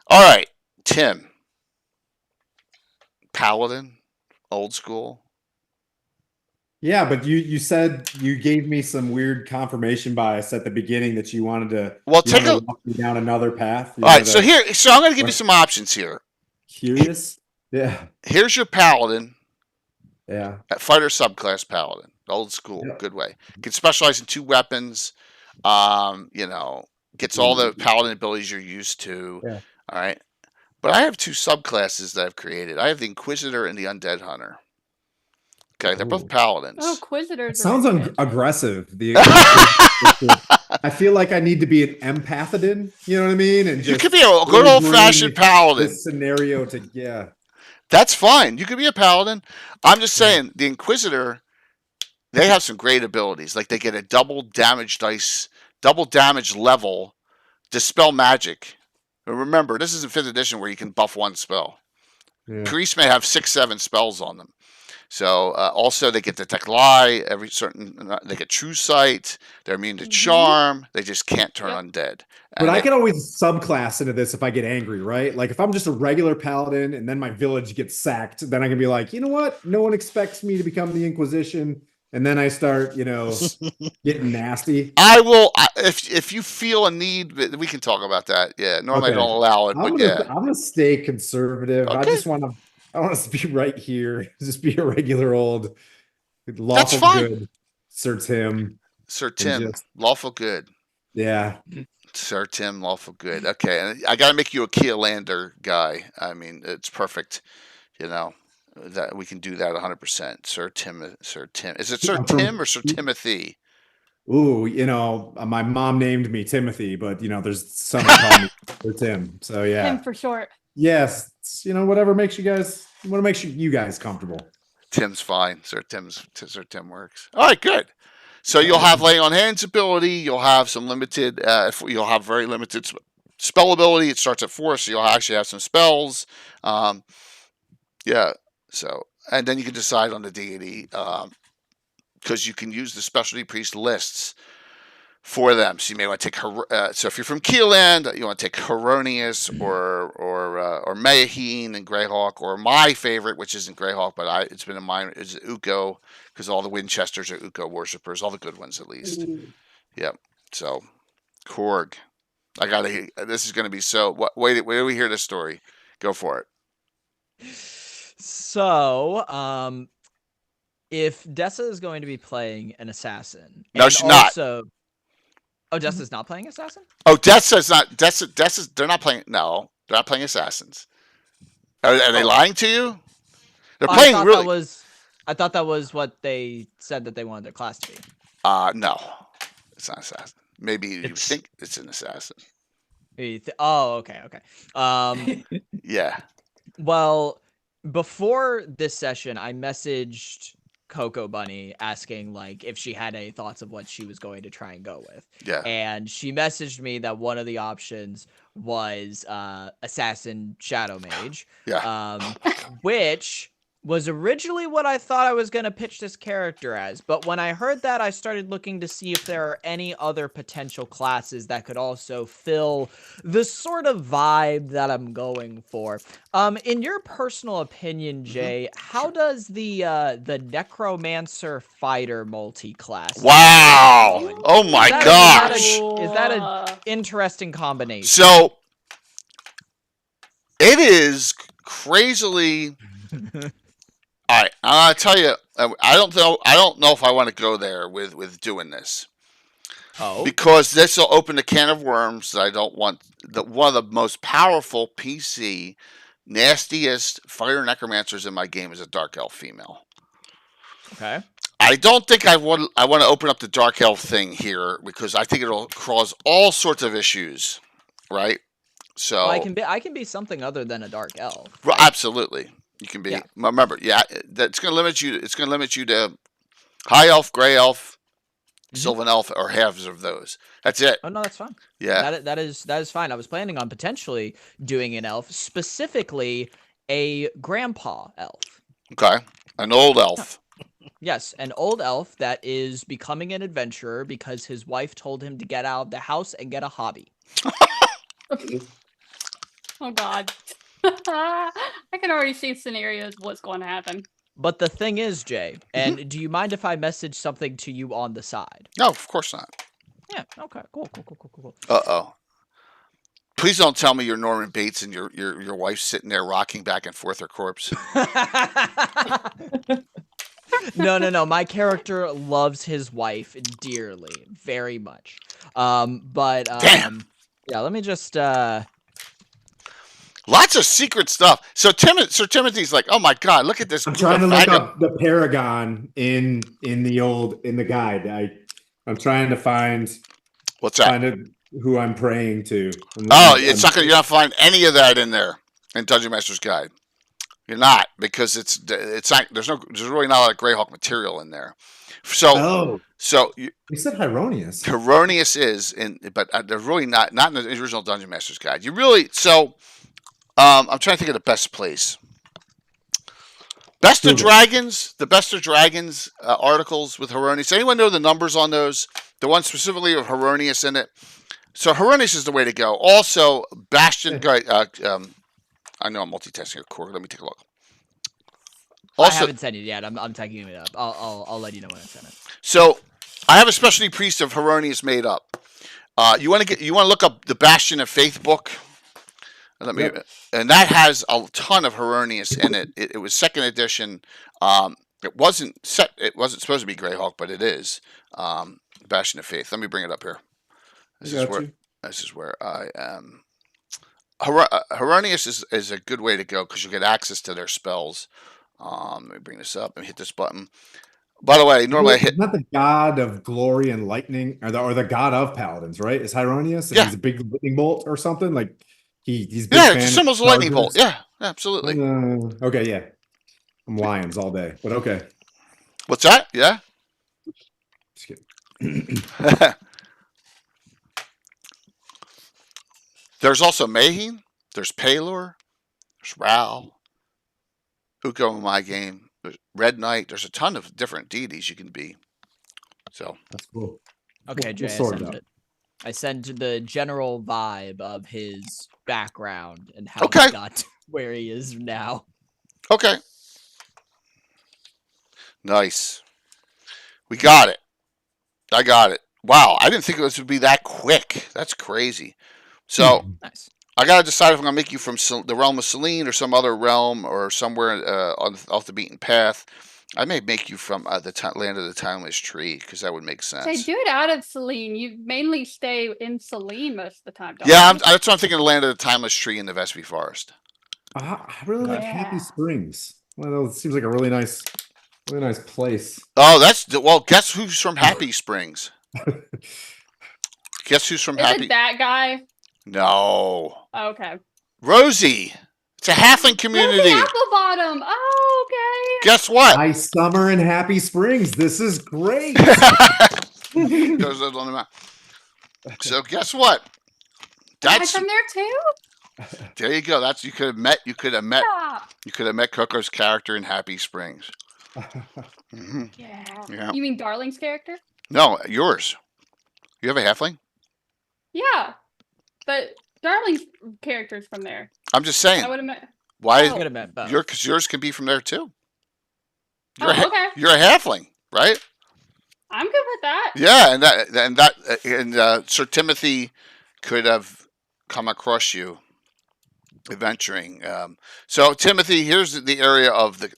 All right, Tim. Paladin. Old school. Yeah, but you said you gave me some weird confirmation bias at the beginning that you wanted to walk me down another path. All right, so I'm going to give you some options here. Curious? Yeah. Here's your Paladin. Yeah. Fighter subclass Paladin. Old school, good way. Can specialize in 2 weapons. Gets all the Paladin abilities you're used to. Yeah. All right. But I have 2 subclasses that I've created. I have the Inquisitor and the Undead Hunter. Okay, they're both Paladins. Oh, Inquisitors. Sounds aggressive. I feel like I need to be an empathodin. You know what I mean? And you could be a good old-fashioned Paladin. This scenario That's fine. You could be a Paladin. I'm just saying, the Inquisitor, they have some great abilities. Like they get a double damage level, dispel magic. Remember, this is in 5th edition where you can buff 1 spell. Yeah. Priests may have 6-7 spells on them. So also they get Detect Lie. They get True Sight. They're immune to Charm. They just can't turn undead. But I can always subclass into this if I get angry, right? Like if I'm just a regular Paladin and then my village gets sacked, then I can be like, you know what? No one expects me to become the Inquisition. and then I start, getting nasty. I will if you feel a need, we can talk about that. Yeah, normally I don't allow it, but yeah, I'm gonna stay conservative. Okay. I want us to be right here. Just be a regular old lawful That's fine. good Sir Tim. Sir Tim, lawful good. Yeah. Sir Tim, lawful good. Okay, and I got to make you a Keolander guy. I mean, it's perfect. That we can do that 100%. Sir Tim. Is it Sir Tim or Sir Timothy? Ooh, my mom named me Timothy, but there's some that call me Sir Tim. So yeah. Tim for short. Yes, whatever makes you guys comfortable. Tim's fine. Sir Tim works. All right, good. So you'll have lay on hands ability. You'll have some limited. You'll have very limited spell ability. It starts at 4, so you'll actually have some spells. Yeah. So and then you can decide on the deity because you can use the specialty priest lists for them. So you may want to take so if you're from Keeland, you want to take Heronius or Mayaheen and Greyhawk, or my favorite, which isn't Greyhawk, but it's been in mine, is Uko, because all the Winchesters are Uko worshippers, all the good ones at least. Yep. So Korg, this is going to be so. Wait do we hear this story? Go for it. So, if Dessa is going to be playing an assassin, no, she's not. Oh, Dessa's not playing assassin? Oh, Dessa's not. Dessa's. They're not playing. No, they're not playing assassins. Are they lying to you? They're playing really. I thought that was what they said that they wanted their class to be. No, it's not assassin. Maybe you think it's an assassin. Okay. Yeah. Well, before this session, I messaged CoCoBunny asking if she had any thoughts of what she was going to try and go with. Yeah. And she messaged me that one of the options was Assassin Shadow Mage. Yeah. Which was originally what I thought I was going to pitch this character as. But when I heard that, I started looking to see if there are any other potential classes that could also fill the sort of vibe that I'm going for. In your personal opinion, Jay, how does the Necromancer Fighter multi-class? Wow! Oh my gosh! Is that an interesting combination? So it is crazily. All right, I'll tell you. I don't know if I want to go there with doing this. Oh. Because this will open a can of worms that I don't want. One of the most powerful PC, nastiest fire necromancers in my game is a dark elf female. Okay. I don't think I want to open up the dark elf thing here because I think it'll cause all sorts of issues, right? So well, I can be something other than a dark elf. Right? Absolutely. You can be. Yeah. Remember, that's going to limit you. It's going to limit you to high elf, gray elf, Sylvan elf, or halves of those. That's it. Oh no, that's fine. Yeah, that is fine. I was planning on potentially doing an elf, specifically a grandpa elf. Okay, an old elf. Yes, an old elf that is becoming an adventurer because his wife told him to get out of the house and get a hobby. Oh God. I can already see scenarios of what's going to happen. But the thing is, Jay, and do you mind if I message something to you on the side? No, of course not. Yeah, okay, cool. Uh-oh. Please don't tell me you're Norman Bates and your wife's sitting there rocking back and forth her corpse. No. My character loves his wife dearly, very much. Damn. Yeah, let me just Lots of secret stuff. So Sir Timothy's like, oh my God, look at this. I'm trying to look up the Paragon in the guide. I'm trying to find what's that? Find who I'm praying to. You're not find any of that in there in Dungeon Master's Guide. You're not, because it's not. There's really not a lot of Greyhawk material in there. So you said Heronius. Heronius is but there's really not in the original Dungeon Master's Guide. You really I'm trying to think of the best place. Best of Dragons, the Best of Dragons articles with Heronius. Anyone know the numbers on those? The one specifically of Heronius in it. So Heronius is the way to go. Also, Bastion. I know I'm multitasking here, Korg. Let me take a look. Also, I haven't sent it yet. I'm typing it up. I'll let you know when I send it. So, I have a specialty priest of Heronius made up. You want to look up the Bastion of Faith book. And that has a ton of Heronius in it. It was second edition. It wasn't supposed to be GREYHAWK, but it is. Bastion of Faith. Let me bring it up here. This is where I am. Heronius is a good way to go because you get access to their spells. Let me bring this up and hit this button. By the way, normally I hit. Not the god of glory and lightning, or the god of paladins, right? Is Heronius? Yeah. He's a big lightning bolt or something. Like he's big. Yeah, it's symbols of lightning bolt. Yeah, absolutely. Okay, yeah. I'm lions all day, but okay. What's that? Yeah. Just kidding. There's also Mayheen. There's Palor. There's Ral. Uko in my game. There's Red Knight. There's a ton of different deities you can be. So that's cool. Okay, Jay, I sent it. I sent the general vibe of his background and how he got to where he is now. Okay. Nice. We got it. I got it. Wow, I didn't think this would be that quick. That's crazy. So nice. I gotta decide if I'm gonna make you from the realm of Selene or some other realm or somewhere off the beaten path. I may make you from the land of the timeless tree because that would make sense. Say, do it out of Selene. You mainly stay in Selene most of the time. Don't Yeah, you? that's what I'm thinking. The land of the timeless tree in the Vespi Forest. I really like Happy Springs. Well, it seems like a really nice place. Oh, guess who's from Happy Springs? Guess who's from Is Happy? it that guy? No. Oh, okay. Rosie. It's a halfling community. Rosie Applebottom. Oh, okay. Guess what? Nice summer in Happy Springs. This is great. So guess what? That's from there too. There you go. You could have met Coco's character in Happy Springs. Mm-hmm. Yeah. You mean Darling's character? No, yours. You have a halfling? Yeah, but Darling's character's from there. I'm just saying. I would have met. Why? I would have met both. Because yours can be from there too. Okay. You're a halfling, right? I'm good with that. Yeah, and Sir Timothy could have come across you adventuring. So Timothy, here's the area of the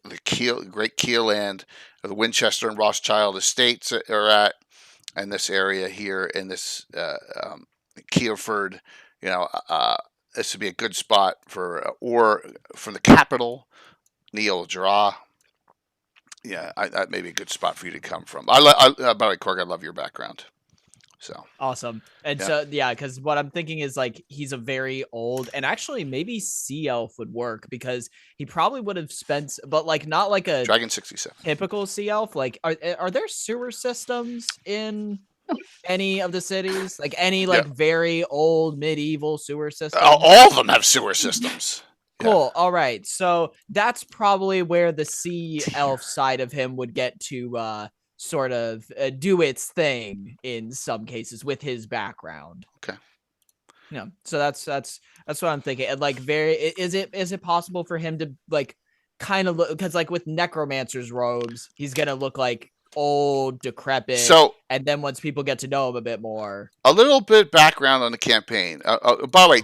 Great Keeland, the Winchester and Rothschild estates are at, and this area here in this Keelford. This would be a good spot or from the capital, Neil Jarrah. Yeah, that may be a good spot for you to come from. By the way, Corg, I love your background. So awesome. And so because what I'm thinking is like he's a very old, and actually maybe Sea Elf would work because he probably would have spent, but like not like a Dragon 67 typical Sea Elf. Like are there sewer systems in any of the cities? Like any very old medieval sewer systems? All of them have sewer systems. Cool. All right. So that's probably where the Sea Elf side of him would get to sort of do its thing in some cases with his background. Okay. Yeah. So that's what I'm thinking. And like is it possible for him to like kind of look, because like with necromancer's robes, he's gonna look like old, decrepit. So, and then once people get to know him a bit more, a little bit background on the campaign. By the way,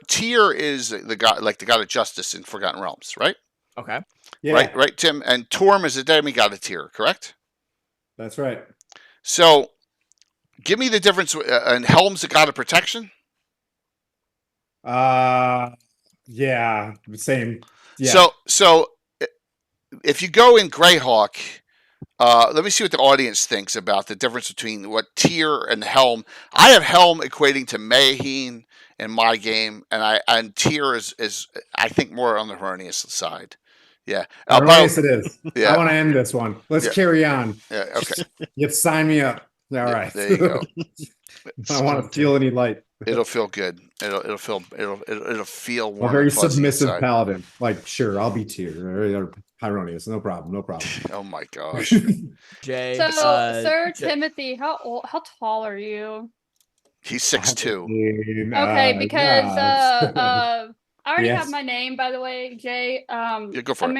Tyr is the god of justice in Forgotten Realms, right? Okay. Yeah. Right, Tim. And Torm is the demigod of Tyr, correct? That's right. So, give me the difference. And Helm's the god of protection. Yeah, same. Yeah. So if you go in GREYHAWK. Let me see what the audience thinks about the difference between what Tyr and Helm. I have Helm equating to Mayheen in my game, and Tyr is I think more on the Heronius side. Yeah, Heronius it is. Yeah. I want to end this one. Let's carry on. Yeah. Okay. You sign me up. All right. There you go. I want to feel any light. It'll feel good. It'll feel warm. A very submissive inside. Paladin. Like, sure, I'll be Tyr or Heronius. No problem. Oh my gosh. Jay. So, Sir Timothy, how tall are you? He's 6'2". Okay, because I already have my name, by the way, Jay. Yeah, go for it.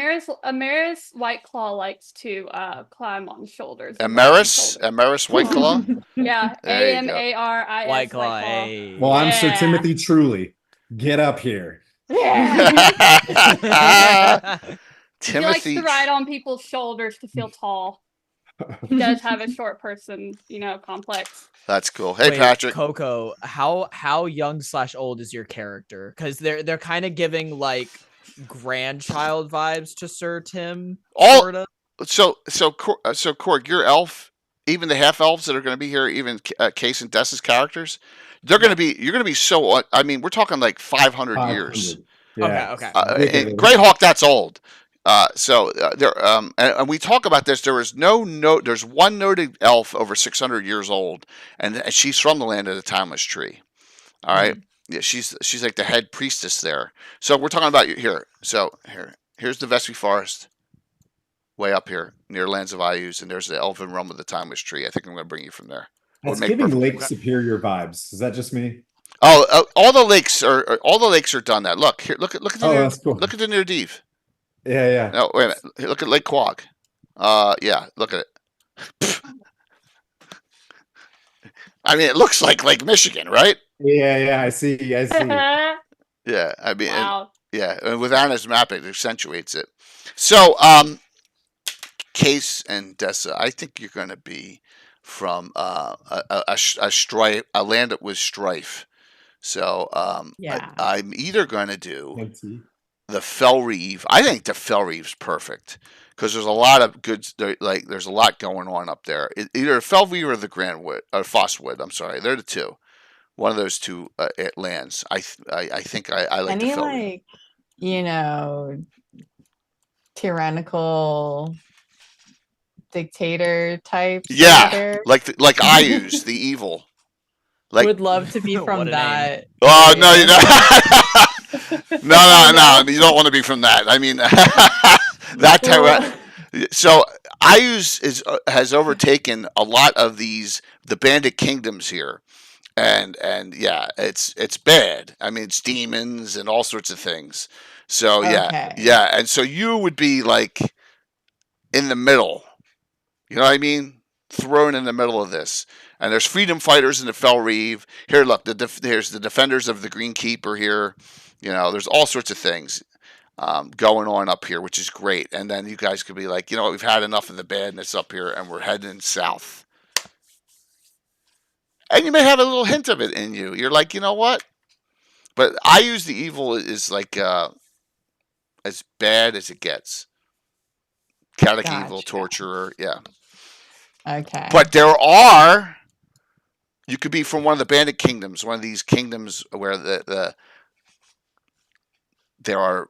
Amaris Whiteclaw likes to climb on shoulders. Amaris Whiteclaw? Yeah, Amaris Whiteclaw. Well, I'm Sir Timothy Truly. Get up here. Yeah. Timothy. He likes to ride on people's shoulders to feel tall. He does have a short person, complex. That's cool. Hey, Patrick. Coco, how young/old is your character? Because they're kind of giving like grandchild vibes to Sir Tim. Sort of. So Korg, your elf, even the half elves that are going to be here, even Case and Dessa's characters, you're going to be so. I mean, we're talking like 500 years. Yeah. Okay. And GREYHAWK, that's old. And we talk about this. There's one noted elf over 600 years old, and she's from the land of the Timeless Tree. All right, yeah, she's like the head priestess there. So we're talking about here. So here's the Vespi Forest, way up here near Lands of Ayus, and there's the Elven Realm of the Timeless Tree. I think I'm going to bring you from there. It's giving Lake Superior vibes. Is that just me? Oh, all the lakes are done. That look here. Look at that's cool. Look at the near Dive. Yeah. No, wait a minute. Look at Lake Quag. Yeah, look at it. I mean, it looks like Lake Michigan, right? Yeah, I see. Yeah, I mean, wow. And with Anna's map, it accentuates it. So, Case and Dessa, I think you're going to be from a land that was strife. So, I'm either going to do the Fellreeve. I think the Fellreeve's perfect because there's a lot of good, there's a lot going on up there. Either Fellreeve or the Grandwood or Fosswood. I'm sorry, they're the two. One of those two lands. I think I like the Fellreeve. Tyrannical dictator types. Yeah, like Ayus, the evil. Would love to be from that. Oh no, you know. No, you don't want to be from that. I mean, that type. So Ayus has overtaken a lot of the bandit kingdoms here, and yeah, it's bad. I mean, it's demons and all sorts of things. So yeah, and so you would be like in the middle. You know what I mean? Thrown in the middle of this. And there's freedom fighters in the Fellreeve. Here, look, there's the defenders of the Green Keeper here. You know, there's all sorts of things going on up here, which is great. And then you guys could be like, you know what, we've had enough of the badness up here, and we're heading south. And you may have a little hint of it in you. You're like, you know what? But Ayus the evil is like as bad as it gets. Chaotic evil, torturer, yeah. Okay. But you could be from one of the bandit kingdoms, one of these kingdoms where there are,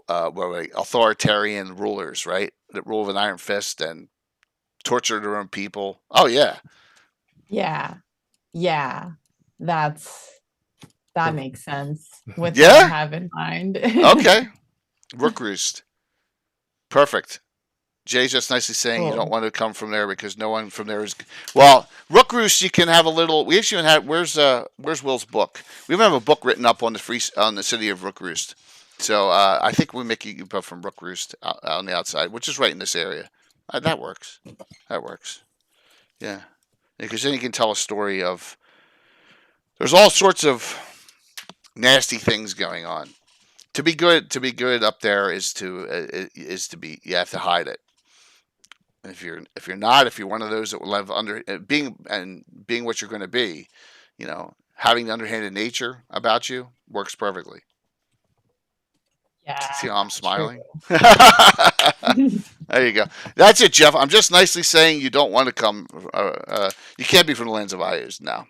authoritarian rulers, right? That rule with an iron fist and torture their own people. Oh yeah. Yeah. That makes sense with what I have in mind. Okay. Rook Roost. Perfect. Jay's just nicely saying you don't want to come from there because no one from there is. Well, Rook Roost, you can have a little. We actually have. Where's Will's book? We even have a book written up on the city of Rook Roost. So I think we make you go from Rook Roost out on the outside, which is right in this area. That works. Yeah, because then you can tell a story of. There's all sorts of nasty things going on. To be good up there is to be. You have to hide it. If you're one of those that will live under being what you're going to be, having the underhanded nature about you works perfectly. Yeah. See how I'm smiling? There you go. That's it, Jeff. I'm just nicely saying you don't want to come. You can't be from the lands of Ayus. No.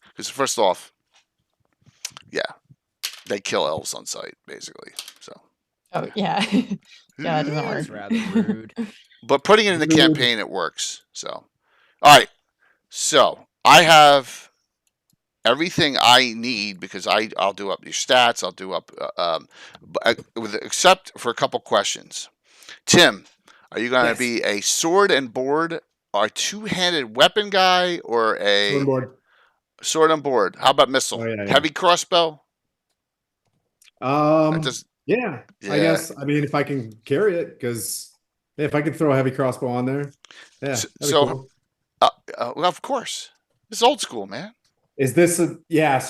Because first off, they kill elves on sight, basically. So. Oh yeah. Yeah, that doesn't work. That's rather rude. But putting it in the campaign, it works. So, all right. So I have everything I need because I'll do up your stats. I'll do up except for a couple questions. Tim, are you going to be a sword and board, or a two-handed weapon guy, or a sword and board? How about missile? Oh, yeah. Heavy crossbow? Yeah, Yeah. I guess. I mean, if I can carry it, because if I could throw a heavy crossbow on there, yeah, that'd be cool. Well, of course, it's old school, man. Is this so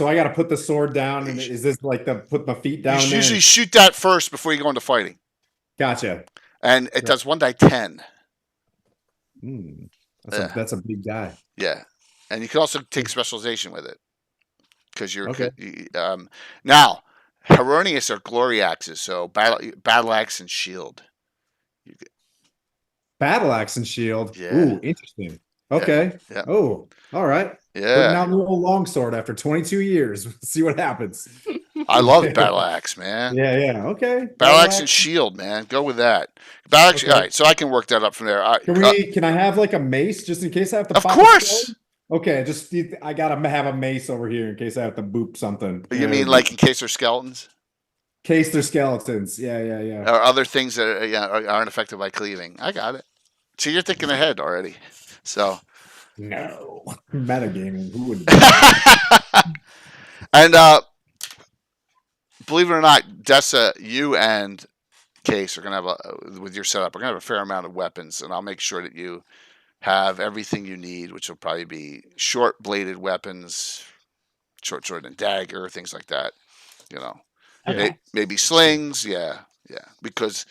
I got to put the sword down, and is this like put my feet down? You usually shoot that first before you go into fighting. Gotcha. And it does 1d10. That's a big die. Yeah, and you can also take specialization with it because you're okay. Now, Heronius are glory axes, so battle axe and shield. Battle axe and shield. Yeah. Ooh, interesting. Okay. Yeah. Oh, all right. Yeah. Putting out the old longsword after 22 years. See what happens. I love battle axe, man. Yeah. Okay. Battle axe and shield, man. Go with that. Battle axe. Okay. All right, so I can work that up from there. Can I have like a mace just in case I have to? Of course. Okay, I gotta have a mace over here in case I have to boop something. You mean like in case they're skeletons? Case they're skeletons. Yeah. Or other things that aren't affected by cleaving. I got it. So you're thinking ahead already. So. No. Metagaming. Who would? And believe it or not, Dessa, you and Case are gonna have with your setup. We're gonna have a fair amount of weapons, and I'll make sure that you have everything you need, which will probably be short bladed weapons, short sword and dagger, things like that. Okay. Maybe slings. Yeah. Because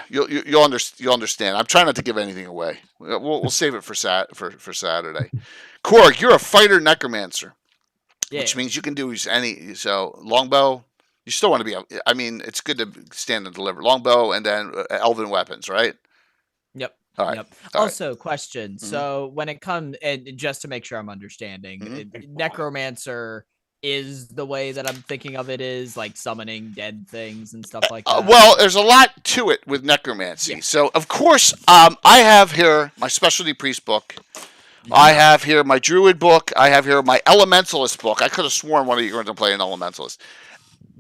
you'll understand. I'm trying not to give anything away. We'll save it for Saturday. Korg, you're a fighter necromancer, which means you can do any. So longbow. You still want to be. I mean, it's good to stand and deliver longbow, and then elven weapons, right? Yep. All right. Yep. All also, right. question. Mm-hmm. So when it comes, and just to make sure I'm understanding, necromancer is the way that I'm thinking of it is like summoning dead things and stuff like that. Well, there's a lot to it with necromancy. Yeah. So, of course, I have here my specialty priest book. Yeah. I have here my druid book. I have here my elementalist book. I could have sworn one of you were going to play an elementalist.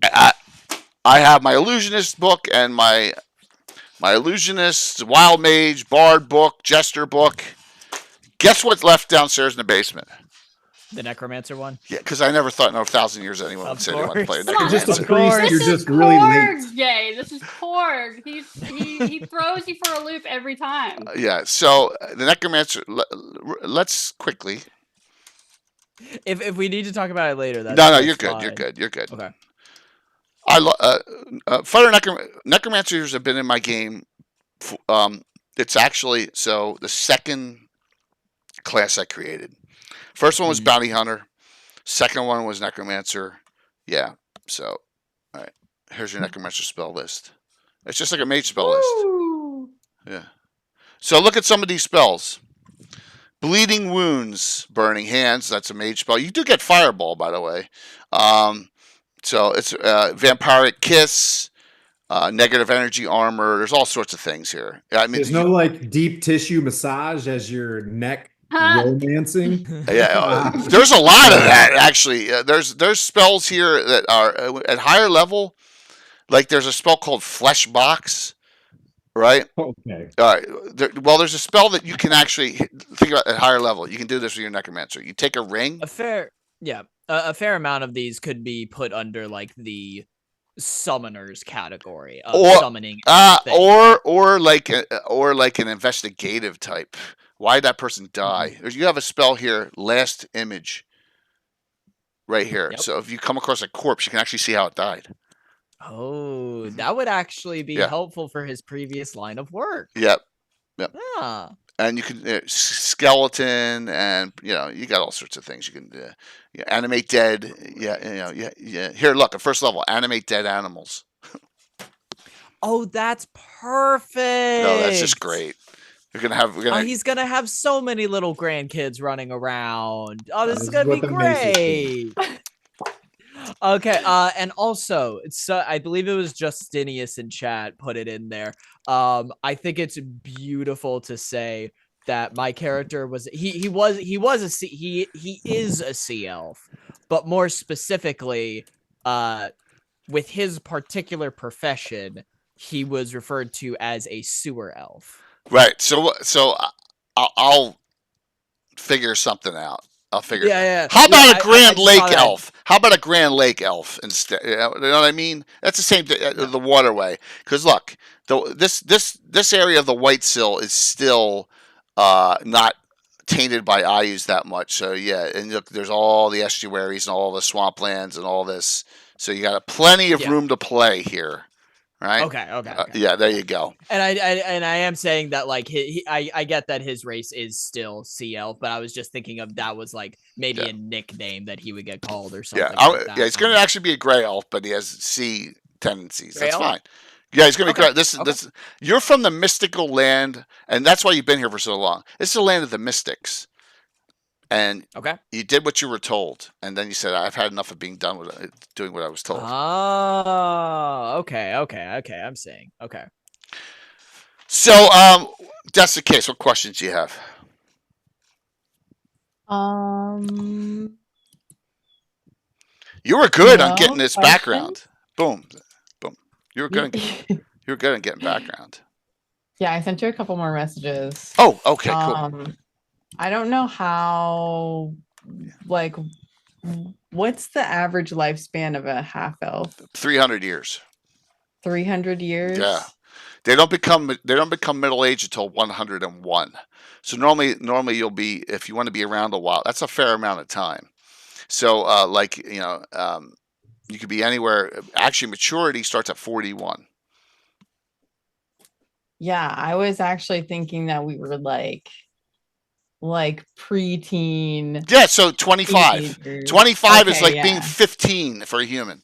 I have my illusionist book and my illusionist, wild mage, bard book, jester book. Guess what's left downstairs in the basement? The necromancer one? Yeah, because I never thought in 1,000 years anyone would say they want to play a necromancer. Just a priest, you're just really late. Jay. This is Korg. He throws you for a loop every time. Yeah, so the necromancer, let's quickly. If we need to talk about it later, that's No, you're good. Fine. You're good. Okay. Fighter necromancers have been in my game. It's actually the second class I created. First one was bounty hunter. Second one was necromancer. Yeah. So, all right. Here's your necromancer spell list. It's just like a mage spell list. Yeah. So look at some of these spells. Bleeding wounds, burning hands. That's a mage spell. You do get fireball, by the way. So it's vampiric kiss, negative energy armor. There's all sorts of things here. I mean, there's no like deep tissue massage as your neck romancing. Yeah, there's a lot of that actually. There's spells here that are at higher level. Like there's a spell called Flesh Box, right? Okay. All right. There's a spell that you can actually think about at higher level. You can do this with your necromancer. You take a ring. A fair amount of these could be put under like the summoners category of summoning, or like an investigative type. Why did that person die? You have a spell here, last image, right here. Yep. So if you come across a corpse, you can actually see how it died. Oh, that would actually be helpful for his previous line of work. Yep. Yeah. And you can skeleton, and you got all sorts of things you can animate dead. Yeah. Here, look at first level, animate dead animals. Oh, that's perfect. No, that's just great. He's gonna have so many little grandkids running around. Oh, this is gonna be great. Okay, and also, I believe it was Justinius in chat put it in there. I think it's beautiful to say that my character was he is a sea elf, but more specifically, with his particular profession, he was referred to as a sewer elf. Right. So I'll figure something out. I'll figure. Yeah. How about a Grand Lake elf? How about a Grand Lake elf instead? You know what I mean? That's the same thing. The waterway. Because look, this area of the White Sill is still not tainted by Ayus that much. So yeah, and look, there's all the estuaries and all the swamplands and all this. So you got plenty of room to play here. Right. Okay. Yeah, there you go. And I am saying that like I get that his race is still Sea Elf, but I was just thinking of that was like maybe a nickname that he would get called or something. Yeah, he's going to actually be a gray elf, but he has sea tendencies. That's fine. Yeah, he's going to be great. This you're from the mystical land, and that's why you've been here for so long. This is the land of the mystics. And you did what you were told, and then you said, "I've had enough of being done with doing what I was told." Oh, okay. I'm saying okay. So, that's the case. What questions do you have? You were good on getting this background. Boom. You were good. You were good on getting background. Yeah, I sent you a couple more messages. Oh, okay, cool. I don't know how, like, what's the average lifespan of a half elf? 300 years. 300 years? Yeah. They don't become middle aged until 101. So normally you'll be, if you want to be around a while, that's a fair amount of time. So you could be anywhere. Actually, maturity starts at 41. Yeah, I was actually thinking that we were like preteen. Yeah, so 25. 25 is like being 15 for a human.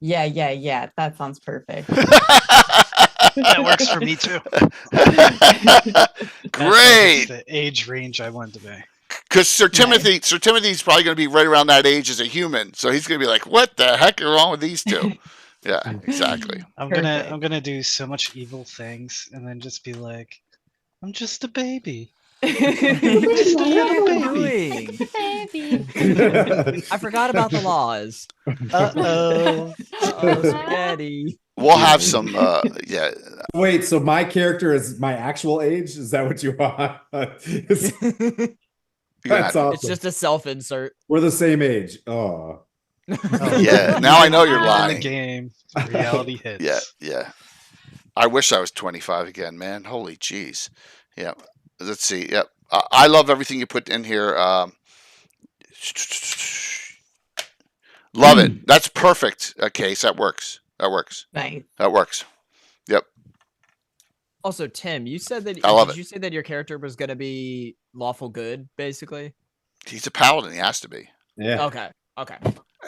Yeah. That sounds perfect. That works for me too. Great. That's the age range I wanted to be. Because Sir Timothy's probably going to be right around that age as a human, so he's going to be like, "What the heck is wrong with these two?" Yeah, exactly. I'm gonna do so much evil things, and then just be like, "I'm just a baby." Just a little baby. I forgot about the laws. Uh-oh, spaghetti. We'll have some. Wait, so my character is my actual age? Is that what you want? That's awesome. It's just a self-insert. We're the same age. Oh. Yeah. Now I know you're lying. In the game, reality hits. Yeah. I wish I was 25 again, man. Holy jeez. Yeah. Let's see. Yep. I love everything you put in here. Love it. That's perfect. Case. That works. Nice. That works. Yep. Also, Tim, you said that. Did you say that your character was going to be lawful good, basically? He's a paladin. He has to be. Yeah. Okay.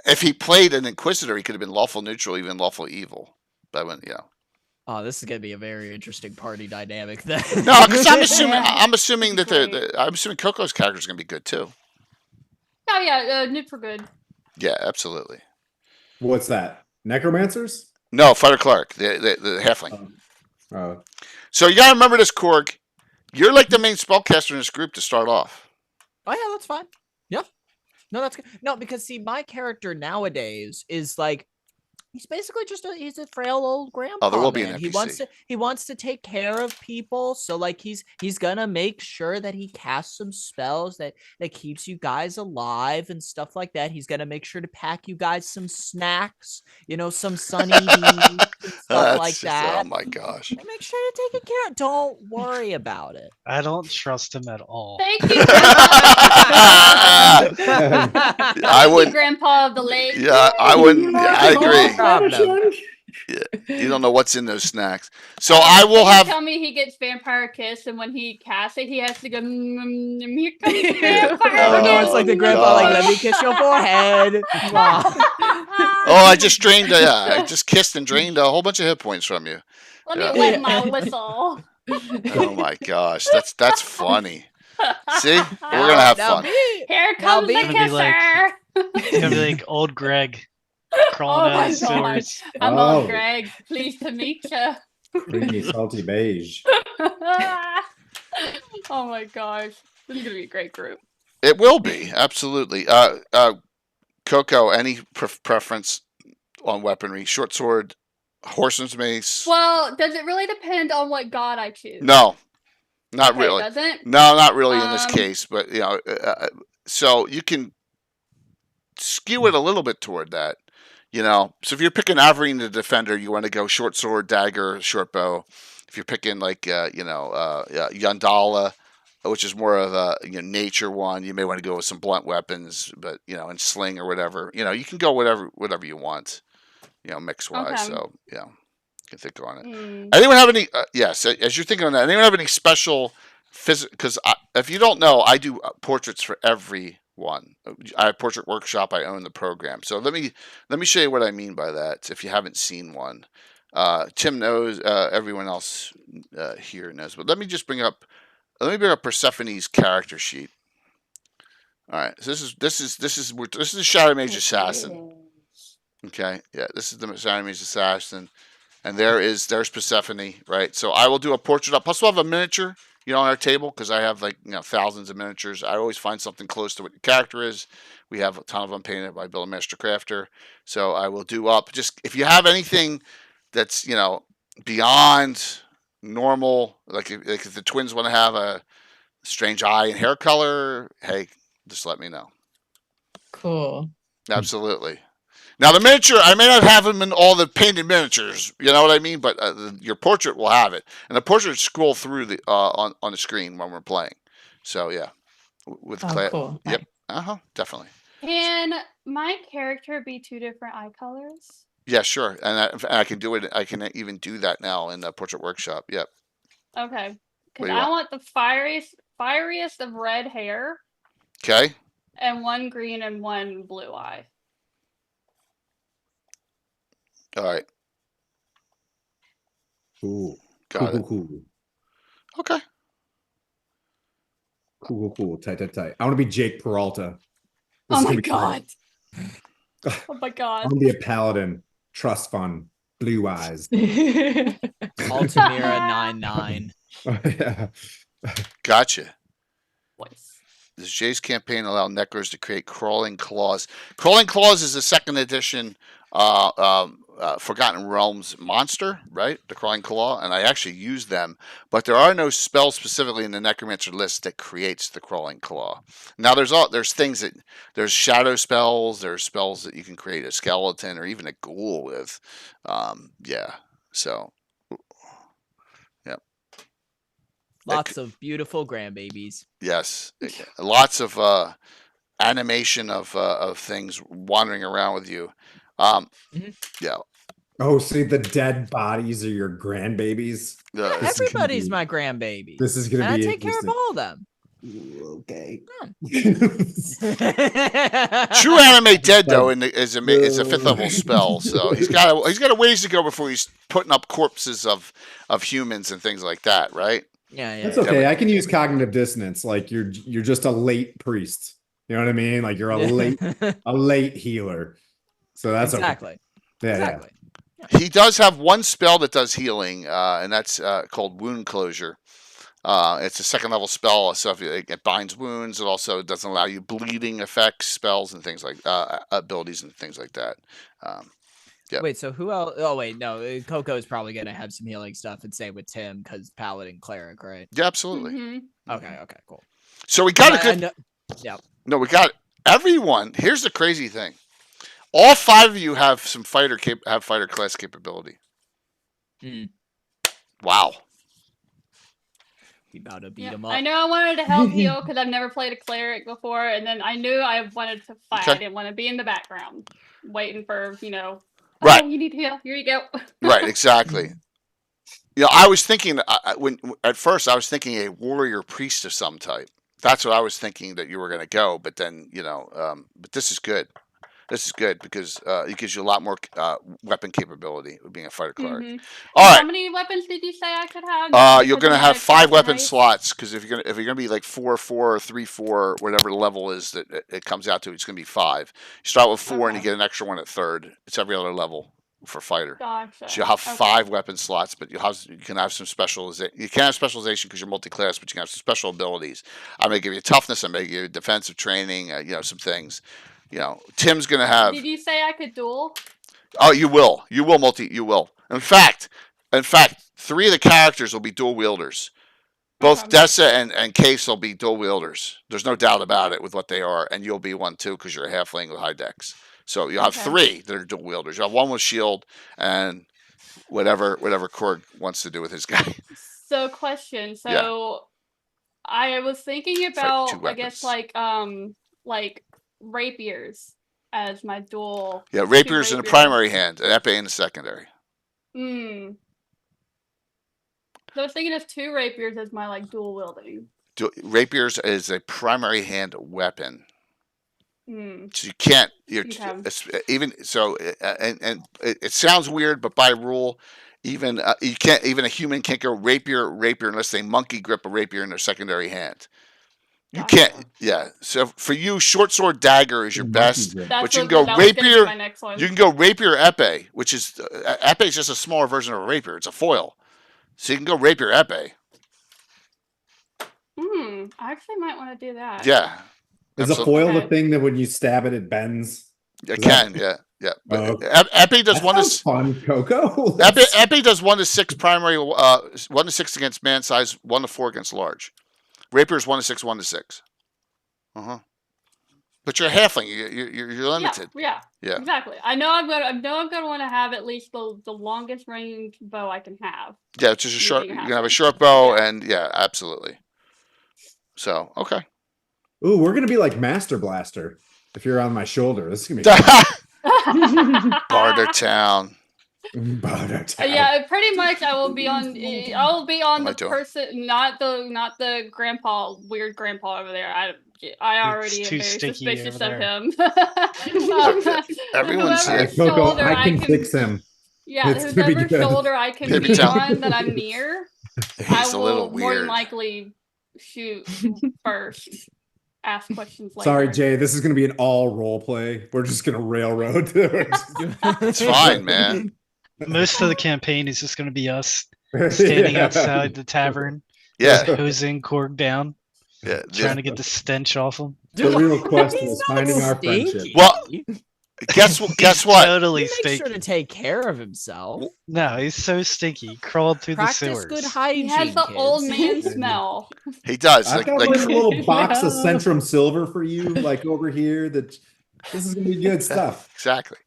If he played an inquisitor, he could have been lawful neutral, even lawful evil. But Oh, this is gonna be a very interesting party dynamic then. No, because I'm assuming that I'm assuming Coco's character is gonna be good too. Oh yeah, Nip for good. Yeah, absolutely. What's that? Necromancers? No, Fighter Cleric, the halfling. Oh. So you gotta remember this, Korg. You're like the main spellcaster in this group to start off. Oh yeah, that's fine. Yep. No, that's good. No, because see, my character nowadays is like, he's basically just he's a frail old grandpa. Oh, there will be an NPC. He wants to take care of people, so like he's gonna make sure that he casts some spells that keeps you guys alive and stuff like that. He's gonna make sure to pack you guys some snacks, some sunny and stuff like that. Oh my gosh! Make sure to take it care of. Don't worry about it. I don't trust him at all. Thank you. I would, Grandpa of the lake. Yeah, I wouldn't. I agree. Yeah, you don't know what's in those snacks. So I will have. Tell me he gets vampire kiss, and when he casts it, he has to go. Here comes the vampire. Oh no, it's like the grandpa, like, let me kiss your forehead. Oh, I just kissed and drained a whole bunch of hit points from you. Let me wet my whistle. Oh my gosh, that's funny. See, we're gonna have fun. Here comes the kisser. It's gonna be like old Greg crawling out of sewers. I'm old Greg. Pleased to meet you. Creamy, salty beige. Oh my gosh, this is gonna be a great group. It will be, absolutely. Coco, any preference on weaponry? Short sword, horseman's mace? Well, does it really depend on what god I choose? No, not really. Doesn't? No, not really in this case. But So you can skew it a little bit toward that. So if you're picking Avery the Defender, you want to go short sword, dagger, short bow. If you're picking like Yandala, which is more of a nature one, you may want to go with some blunt weapons, but and sling or whatever. You can go whatever you want, mix wise. Okay. So you can think on it. Anyone have any? Yes, as you're thinking on that, anyone have any special because if you don't know, I do portraits for everyone. I have Portrait Workshop. I own the program. So let me show you what I mean by that. If you haven't seen one, Tim knows. Everyone else here knows. But let me bring up Persephone's character sheet. All right. So this is Shadow Mage Assassin. Okay. Yeah. This is the Shadow Mage Assassin, and there's Persephone. Right. So I will do a portrait up. Plus we'll have a miniature. On our table, because I have thousands of miniatures. I always find something close to what your character is. We have a ton of them painted by Bill Master Crafter. So I will do up. Just if you have anything that's beyond normal, like if the twins want to have a strange eye and hair color, hey, just let me know. Cool. Absolutely. Now the miniature, I may not have them in all the painted miniatures, you know what I mean. But your portrait will have it, and the portrait scroll through the on the screen when we're playing. So yeah, with cool. Yep. Definitely. Can my character be 2 different eye colors? Yeah, sure, and I can do it. I can even do that now in the Portrait Workshop. Yep. Okay, because I want the fieriest of red hair. Okay. And 1 green and 1 blue eye. All right. Cool. Got it. Cool. Okay. Cool. Tight. I want to be Jake Peralta. Oh my god. Oh my god. I want to be a paladin. Trust fund. Blue eyes. Altamira 99. Yeah. Gotcha. Voice. Does Jay's campaign allow Necros to create Crawling Claws? Crawling Claws is a 2nd edition Forgotten Realms monster, right? The Crawling Claw, and I actually use them, but there are no spells specifically in the Necromancer list that creates the Crawling Claw. Now there's shadow spells, there's spells that you can create a skeleton or even a ghoul with. So yep. Lots of beautiful grandbabies. Yes, lots of animation of things wandering around with you. Yeah. Oh, see, the dead bodies are your grandbabies. Everybody's my grandbaby. This is gonna be. I take care of all of them. Ooh, okay. True Animate Dead though is a 5th level spell, so he's got a ways to go before he's putting up corpses of humans and things like that, right? Yeah. That's okay. I can use cognitive dissonance. Like you're just a late priest. You know what I mean? Like you're a late healer. So that's exactly. Okay. Yeah, exactly. Yeah. He does have one spell that does healing, and that's called Wound Closure. It's a 2nd level spell, so it binds wounds. It also doesn't allow you bleeding effects, spells, and things like abilities and things like that. Yeah. Wait, so who else? Oh wait, no, Coco is probably gonna have some healing stuff, and same with Tim because Paladin Cleric, right? Yeah, absolutely. Mm-hmm. Okay, cool. So we got a good. Yeah. No, we got everyone. Here's the crazy thing. All 5 of you have some fighter class capability. Wow. We about to beat him up. I know I wanted to help heal because I've never played a cleric before, and then I knew I wanted to fight. Okay. I didn't want to be in the background, waiting for Right. Oh, you need to heal. Here you go. Right. Exactly. I was thinking at first I was thinking a warrior priest of some type. That's what I was thinking that you were going to go, but then but this is good. This is good because it gives you a lot more weapon capability with being a fighter cleric. Mm-hmm. All right. How many weapons did you say I could have? You're going to have 5 weapon slots because if you're going to be like 4/4 or 3/4, whatever the level is that it comes out to, it's going to be 5. You start with 4 and you get an extra one at 3rd. It's every other level for fighter. Gotcha. So you'll have 5 weapon slots, but you can have some specialization. You can't have specialization because you're multi-class, but you can have some special abilities. I'm going to give you toughness. I'm going to give you defensive training. Some things. Tim's going to have. Did you say I could duel? Oh, you will. You will. In fact, 3 of the characters will be dual wielders. Both Dessa and Case will be dual wielders. There's no doubt about it with what they are, and you'll be one too because you're a halfling with high dex. So you'll have 3 that are dual wielders. You'll have 1 with shield and whatever Korg wants to do with his guy. So question. So I was thinking about, I guess, like rapiers as my dual. Yeah, rapiers in the primary hand, and epee in the secondary. So I was thinking of 2 rapiers as my like dual wielding. Rapiers is a primary hand weapon. So you can't. Even so, and it sounds weird, but by rule, even you can't. Even a human can't go rapier unless they monkey grip a rapier in their secondary hand. You can't. Yeah. So for you, short sword dagger is your best, but you can go rapier. You can go rapier epee, which is epee is just a smaller version of a rapier. It's a foil. So you can go rapier epee. I actually might want to do that. Yeah. Is a foil the thing that when you stab it, it bends? It can, yeah. But epee does one to fun, Coco. Epee does 1 to 6 primary, 1 to 6 against man size, 1 to 4 against large. Rapier is 1 to 6, 1 to 6. But you're a halfling. You're limited. Yeah. Exactly. I know I'm gonna want to have at least the longest range bow I can have. Yeah, it's just a short. You can have a short bow, and absolutely. So okay. Ooh, we're gonna be like Master Blaster if you're on my shoulder. This is gonna be Bartertown. Yeah, pretty much. I will be on the person, not the weird grandpa over there. I already am very suspicious of him. Everyone's Coco, I can fix him. Yeah, whoever shoulder I can be on that I'm near, I will more than likely shoot first. Ask questions later. Sorry, Jay. This is going to be an all role play. We're just going to railroad. It's fine, man. Most of the campaign is just going to be us standing outside the tavern, hosing Korg down, trying to get the stench off him. The real quest is finding our friendship. Well, guess what? Totally stinky. Sure to take care of himself. No, he's so stinky. He crawled through the sewers. Good hygiene. He has the old man smell. He does. I've got like a little box of Centrum Silver for you, like over here. This is gonna be good stuff. Exactly.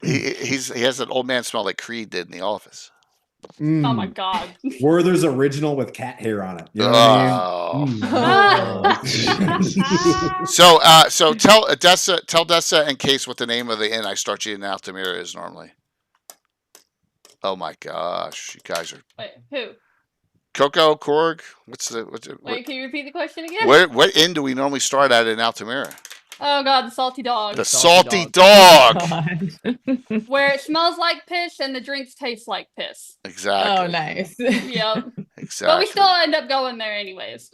He has an old man smell like Creed did in The Office. Oh my God. Werther's original with cat hair on it. You know what I mean? So tell Dessa and Case what the name of the inn I start you in Altamira is normally. Oh my gosh, you guys are. Wait, who? Coco, Korg. Wait, can you repeat the question again? What inn do we normally start at in Altamira? Oh God, the salty dog. The salty dog. Where it smells like piss and the drinks taste like piss. Exactly. Oh, nice. Yep. Exactly. But we still end up going there anyways.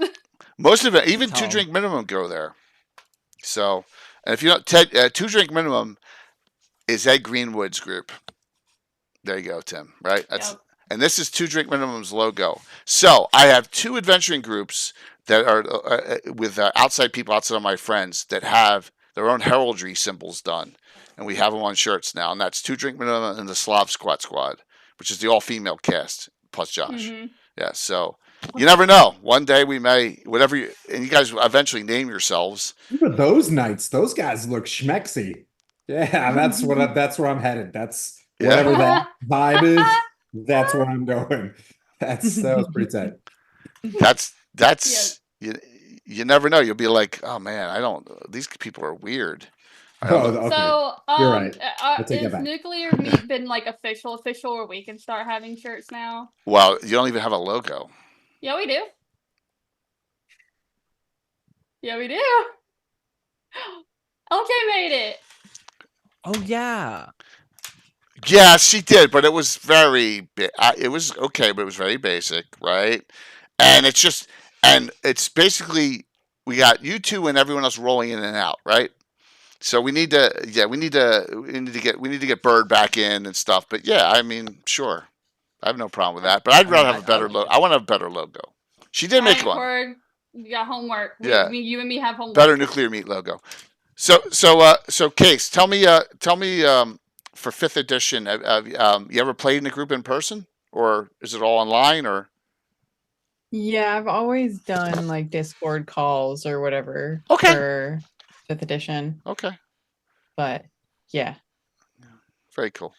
Most of it, even 2 drink minimum, go there. So, and if you don't, 2 drink minimum is Ed Greenwood's group. There you go, Tim. Right. And this is 2 drink minimum's logo. So I have 2 adventuring groups that are with outside people, outside of my friends, that have their own heraldry symbols done, and we have them on shirts now. And that's 2 drink minimum and the Slav Squad, which is the all-female cast plus Josh. Yeah, so you never know. One day we may, and you guys eventually name yourselves. But those knights, those guys look schmexy. Yeah, that's where I'm headed. That's whatever that vibe is. That's where I'm going. That was pretty tight. That's you never know. You'll be like, oh man, these people are weird. Okay. So you're right. Is Nuclear Meat been like official where we can start having shirts now? Well, you don't even have a logo. Yeah, we do. LJ made it. Oh yeah. Yeah, she did, but it was it was okay, but it was very basic, right? And it's basically we got you 2 and everyone else rolling in and out, right? So we need to get Bird back in and stuff. But yeah, I mean, sure, I have no problem with that. But I'd rather have a better logo. I want to have a better logo. She did make one. Korg, you got homework. Yeah, you and me have homework. Better Nuclear Meat logo. So Case, tell me for 5th edition, you ever played in a group in person, or is it all online, or? Yeah, I've always done like Discord calls or whatever for 5th edition. Okay. But yeah. Very cool.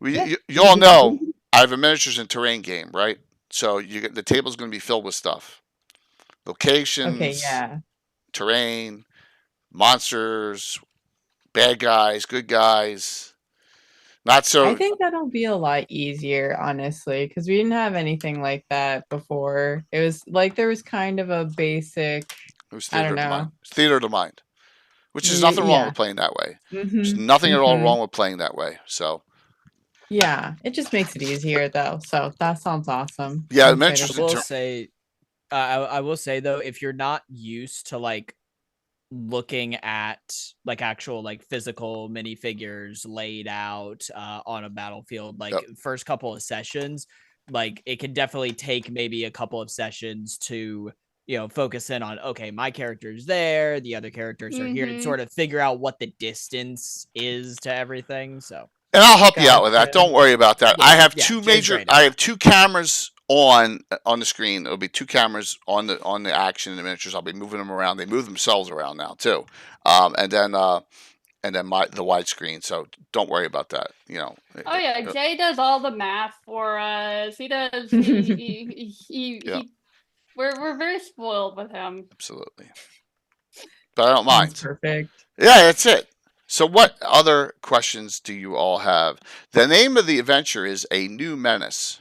You all know I have a miniatures and terrain game, right? So the table's going to be filled with stuff. Locations, terrain, monsters, bad guys, good guys. Not so. I think that'll be a lot easier, honestly, because we didn't have anything like that before. It was like there was kind of a basic. It was theater of the mind. Theater of the mind, which is nothing wrong with playing that way. There's Mm-hmm. nothing at all wrong with playing that way. So. Yeah, it just makes it easier though. So that sounds awesome. Yeah, I will say though, if you're not used to like looking at like actual like physical minifigures laid out on a battlefield, like first couple of sessions, like it can definitely take maybe a couple of sessions to focus in on, okay, my character's there, the other characters are here, and sort of figure out what the distance is to everything. So. And I'll help you out with that. Don't worry about that. Yeah, I have I have 2 cameras on the screen. There'll be 2 cameras on the action and the miniatures. I'll be moving them around. They move themselves around now too. And then the widescreen. So don't worry about that. Oh yeah, Jay does all the math for us. He does. He we're very spoiled with him. Absolutely. But I don't mind. That's perfect. Yeah, that's it. So what other questions do you all have? The name of the adventure is A New Menace.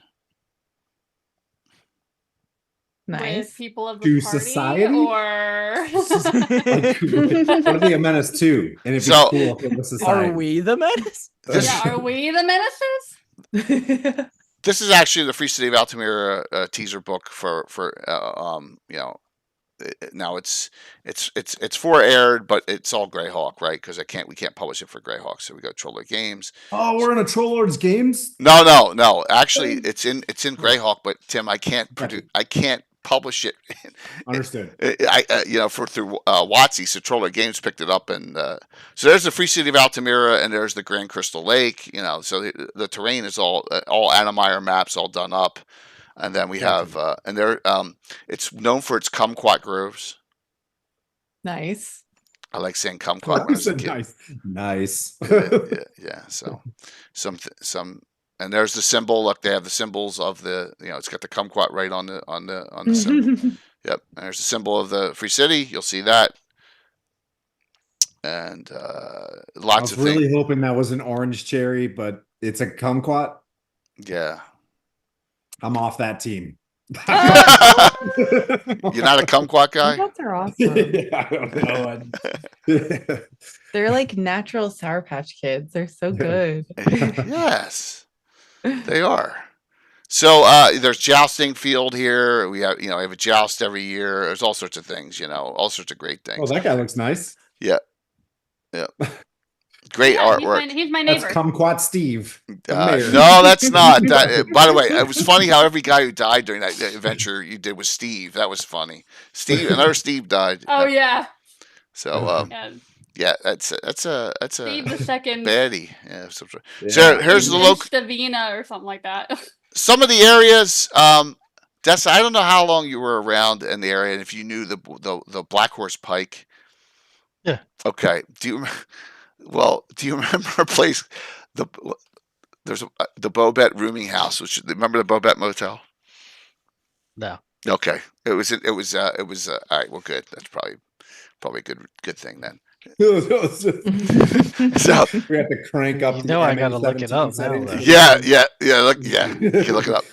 Nice. With people of the party, society? Or what are they a menace to? And it'd be cool if it was society. Are we the menace? Are we the menaces? This is actually the Free City of Altamira teaser book for now it's for-aired, but it's all GREYHAWK, right? Because we can't publish it for GREYHAWK, so we go Troll Lord Games. Oh, we're in a Troll Lords Games? No. Actually, it's in GREYHAWK, but Tim, I can't publish it. Understood. Through WotC, so Troll Lord Games picked it up, and so there's the Free City of Altamira, and there's the Grand Crystal Lake. So the terrain is all Animire maps, all done up. And then we have, it's known for its kumquat groves. Nice. I like saying kumquat when I was a kid. Nice. Yeah. So some, and there's the symbol. Look, they have the symbols of the, it's got the kumquat right on the symbol. Yep. And there's the symbol of the Free City. You'll see that. And lots of things. I was really hoping that was an orange cherry, but it's a kumquat. Yeah. I'm off that team. You're not a kumquat guy? Kumquats are awesome. Yeah, I don't know. They're like natural Sour Patch Kids. They're so good. Yes, they are. So there's jousting field here. We have, I have a joust every year. There's all sorts of things, all sorts of great things. Oh, that guy looks nice. Yeah. Great artwork. He's my neighbor. That's Kumquat Steve. No, that's not. By the way, it was funny how every guy who died during that adventure you did was Steve. That was funny. Another Steve died. Oh yeah. So that's a Steve the second baddie. Yeah. So here's the Davina or something like that. Some of the areas. Dessa, I don't know how long you were around in the area, and if you knew the Black Horse Pike. Yeah. Okay. Do you remember a place? There's the Bobette rooming house. Remember the Bobette Motel? No. Okay. It was. All right. Well, good. That's probably a good thing then. So we have to crank up. I gotta look it up now. Yeah. You can look it up.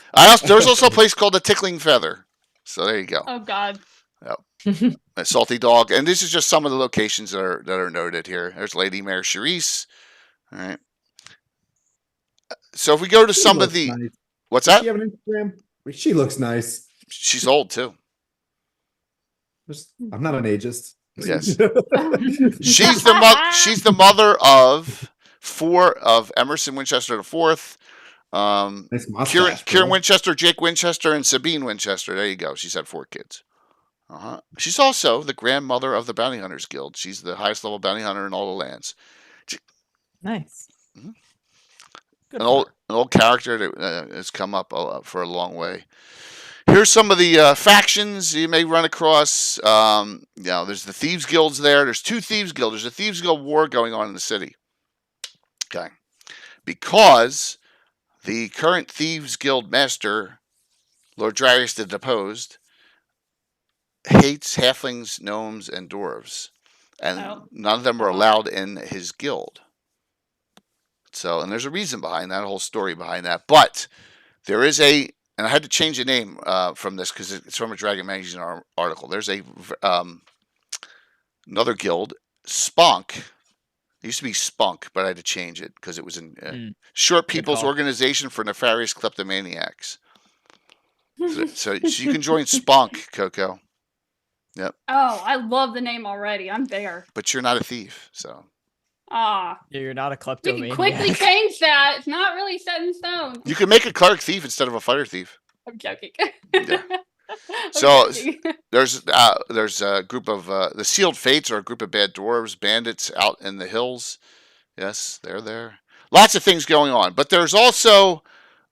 There's also a place called the Tickling Feather. So there you go. Oh God. Yep. A Salty Dog, and this is just some of the locations that are noted here. There's Lady Mare Charisse. All right. So if we go to some of the, nice. What's that? Does she have an Instagram? She looks nice. She's old too. I'm not an ageist. Yes. She's the mother of Emerson Winchester IV. Nice mustache, Kieran Winchester, Jake Winchester, and Sabine Winchester. There you go. She's had 4 kids. She's also the grandmother of the Bounty Hunters Guild. She's the highest level bounty hunter in all the lands. Nice. Mm-hmm. An old character that has come up for a long way. here's some of the factions you may run across. There's the Thieves Guilds there. There's 2 Thieves Guilds. There's a Thieves Guild war going on in the city. Okay. Because the current Thieves Guild master, Lord Darius the Deposed, hates halflings, gnomes, and dwarves. And none of them are allowed in his guild. So, and there's a reason behind that, a whole story behind that. But there is and I had to change the name from this because it's from a Dragon Magazine article. There's another guild, Spunk. It used to be Spunk, but I had to change it because it was in Short People's Organization for Nefarious Kleptomaniacs. So you can join Spunk, Coco. Yep. Oh, I love the name already. I'm there. But you're not a thief, so. Yeah, you're not a kleptomaniac. We can quickly change that. It's not really set in stone. You can make a cleric thief instead of a fighter thief. I'm joking. Yeah. So there's a group of the Sealed Fates are a group of bad dwarves, bandits out in the hills. Yes, they're there. Lots of things going on, but there's also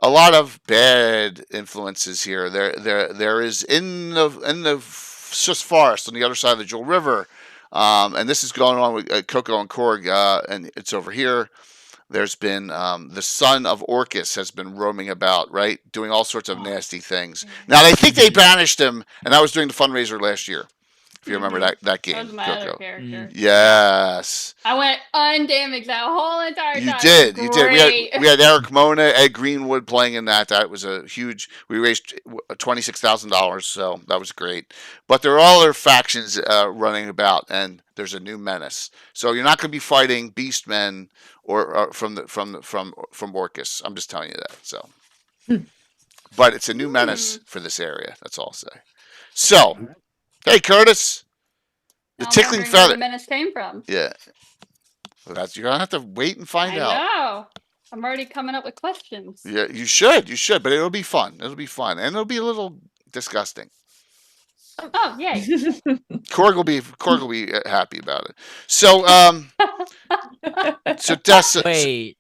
a lot of bad influences here. There is in the Swiss Forest on the other side of the Jewel River. And this is going on with Coco and Korg, and it's over here. There's been the son of Orcus has been roaming about, right, doing all sorts of nasty things. Now they think they banished him, and I was doing the fundraiser last year. If you remember that game, that was my other character. Yes. I went undamaged that whole entire time. You did. We had Eric Mona, Ed Greenwood playing in that. That was a huge. We raised $26,000, so that was great. But there are other factions running about, and there's a new menace. So you're not going to be fighting Beastmen or from Orcus. I'm just telling you that. So, but it's a new menace for this area. That's all I'll say. So. Hey, Curtis. The tickling feather. Where the menace came from. Yeah. Well, you're going to have to wait and find out. I know. I'm already coming up with questions. Yeah, you should. You should. But it'll be fun. It'll be fun. And it'll be a little disgusting. Oh, yay. Korg will be happy about it. So, Dessa. Wait,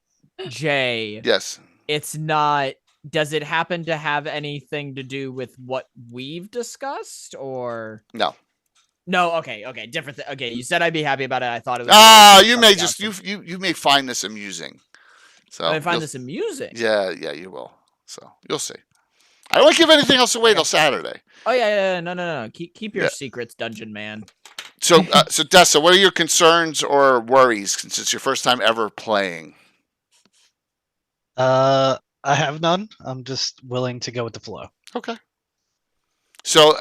Jay. Yes. It's not. Does it happen to have anything to do with what we've discussed, or no? No. Okay. Different. Okay. You said I'd be happy about it. I thought it was. You may just you may find this amusing. So I find this amusing. Yeah, you will. So you'll see. I won't give anything else away till Saturday. Oh yeah. No. Keep your secrets, Dungeon Man. So Dessa, what are your concerns or worries since it's your first time ever playing? I have none. I'm just willing to go with the flow. Okay. So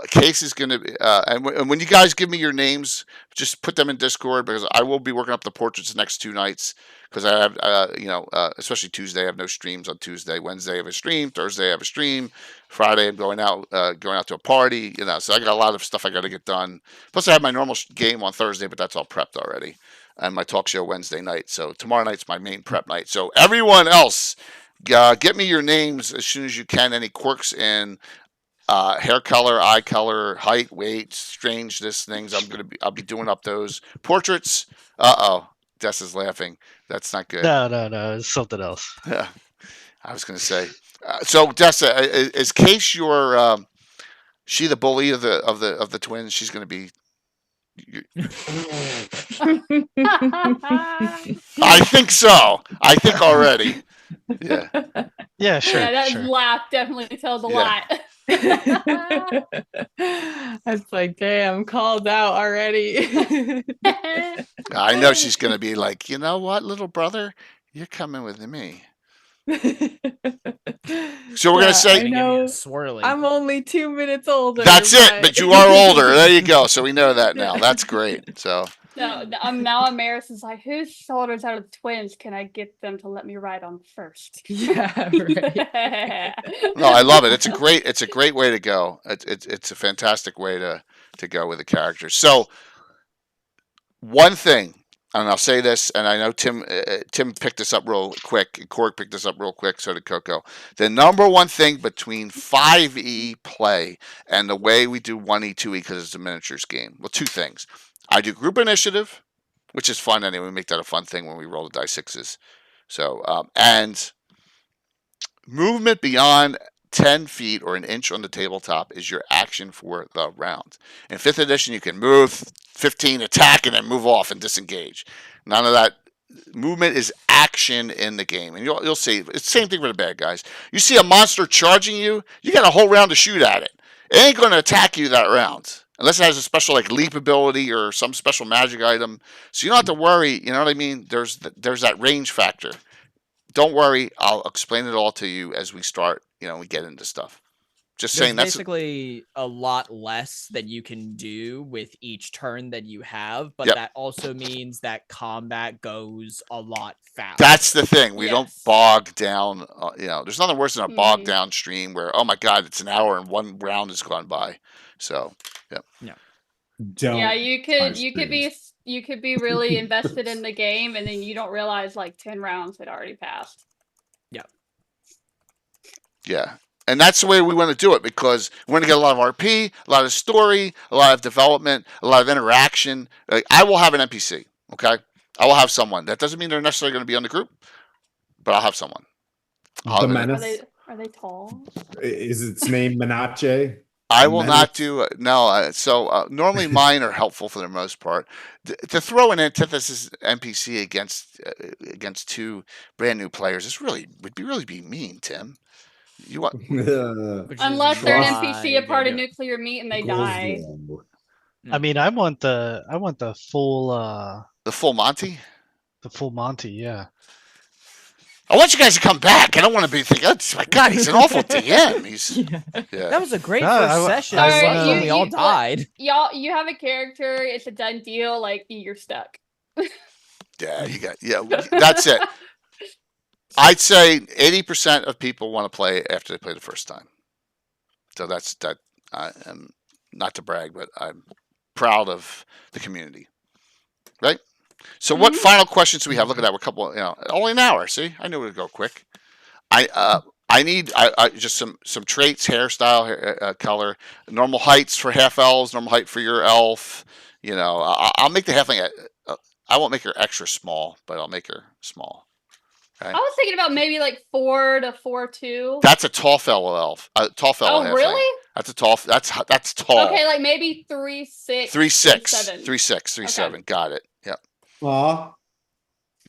Case is going to be, and when you guys give me your names, just put them in Discord because I will be working up the portraits the next 2 nights because I have, especially Tuesday, I have no streams on Tuesday. Wednesday I have a stream. Thursday I have a stream. Friday I'm going out to a party. So I got a lot of stuff I got to get done. Plus I have my normal game on Thursday, but that's all prepped already, and my talk show Wednesday night. So tomorrow night's my main prep night. So everyone else. Get me your names as soon as you can. Any quirks in hair color, eye color, height, weight, strangeness things. I'll be doing up those portraits. Des is laughing. That's not good. No. It's something else. Yeah, I was going to say. So Dessa, is Case your she the bully of the twins? She's going to be. I think so. I think already. Yeah. Yeah, sure. Yeah, that sure. laugh definitely tells a lot. That's like, damn, called out already. I know she's going to be like, you know what, little brother? You're coming with me. So we're going to say... swirling. I'm only 2 minutes older. That's it, but you are older. There you go. So we know that now. That's great. So... No, now Amaris is like, whose shoulders out of the twins can I get them to let me ride on first? Yeah, right. No, I love it. It's a great way to go. It's a fantastic way to go with the characters. So one thing, and I'll say this, and I know Tim picked this up real quick, and Korg picked this up real quick, so did Coco. The number one thing between 5e play and the way we do 1e, 2e, because it's a miniatures game. Well, 2 things. I do group initiative, which is fun anyway. We make that a fun thing when we roll the die 6s. So, and movement beyond 10 feet or an inch on the tabletop is your action for the round. In 5th edition, you can move 15, attack, and then move off and disengage. None of that. Movement is action in the game, and you'll see. It's the same thing for the bad guys. You see a monster charging you, you got a whole round to shoot at it. It ain't going to attack you that round. Unless it has a special like leap ability or some special magic item. So you don't have to worry, you know what I mean? There's that range factor. Don't worry, I'll explain it all to you as we start, we get into stuff. Just saying that's basically a lot less that you can do with each turn that you have, but that also means that combat goes a lot faster. That's the thing. We don't bog down, there's nothing worse than a bog down stream where, oh my God, it's an hour and one round has gone by. So, you could be really invested in the game, and then you don't realize like 10 rounds had already passed. Yeah. And that's the way we want to do it, because we want to get a lot of RP, a lot of story, a lot of development, a lot of interaction. Like, I will have an NPC, okay? I will have someone. That doesn't mean they're necessarily going to be on the group, but I'll have someone. The Menace. Are they tall? Is its name Menace? I will not do so normally mine are helpful for the most part. To throw an antithesis NPC against two brand new players would really be mean, Tim. You want unless they're an NPC a part of nuclear meat and they die. I mean, I want the full Monty. The full Monty, yeah. I want you guys to come back. I don't want to be thinking, oh my God, he's an awful DM. That was a great first session. We all died. You have a character. It's a done deal. Like, you're stuck. That's it. I'd say 80% of people want to play after they play the first time. So that's that. I am not to brag, but I'm proud of the community. Right? So what final questions do we have? Look at that. We're a couple, only an hour. See, I knew it would go quick. I need just some traits, hairstyle, color, normal heights for half elves, normal height for your elf. I'll make the halfling. I won't make her extra small, but I'll make her small. Okay? I was thinking about maybe like 4 to 4'2". That's a tall fellow elf. Tall fellow. Oh, really? That's a tall. That's tall. Okay, like maybe 3'6". 3'6". 3'7". Got it. Yep. Aw.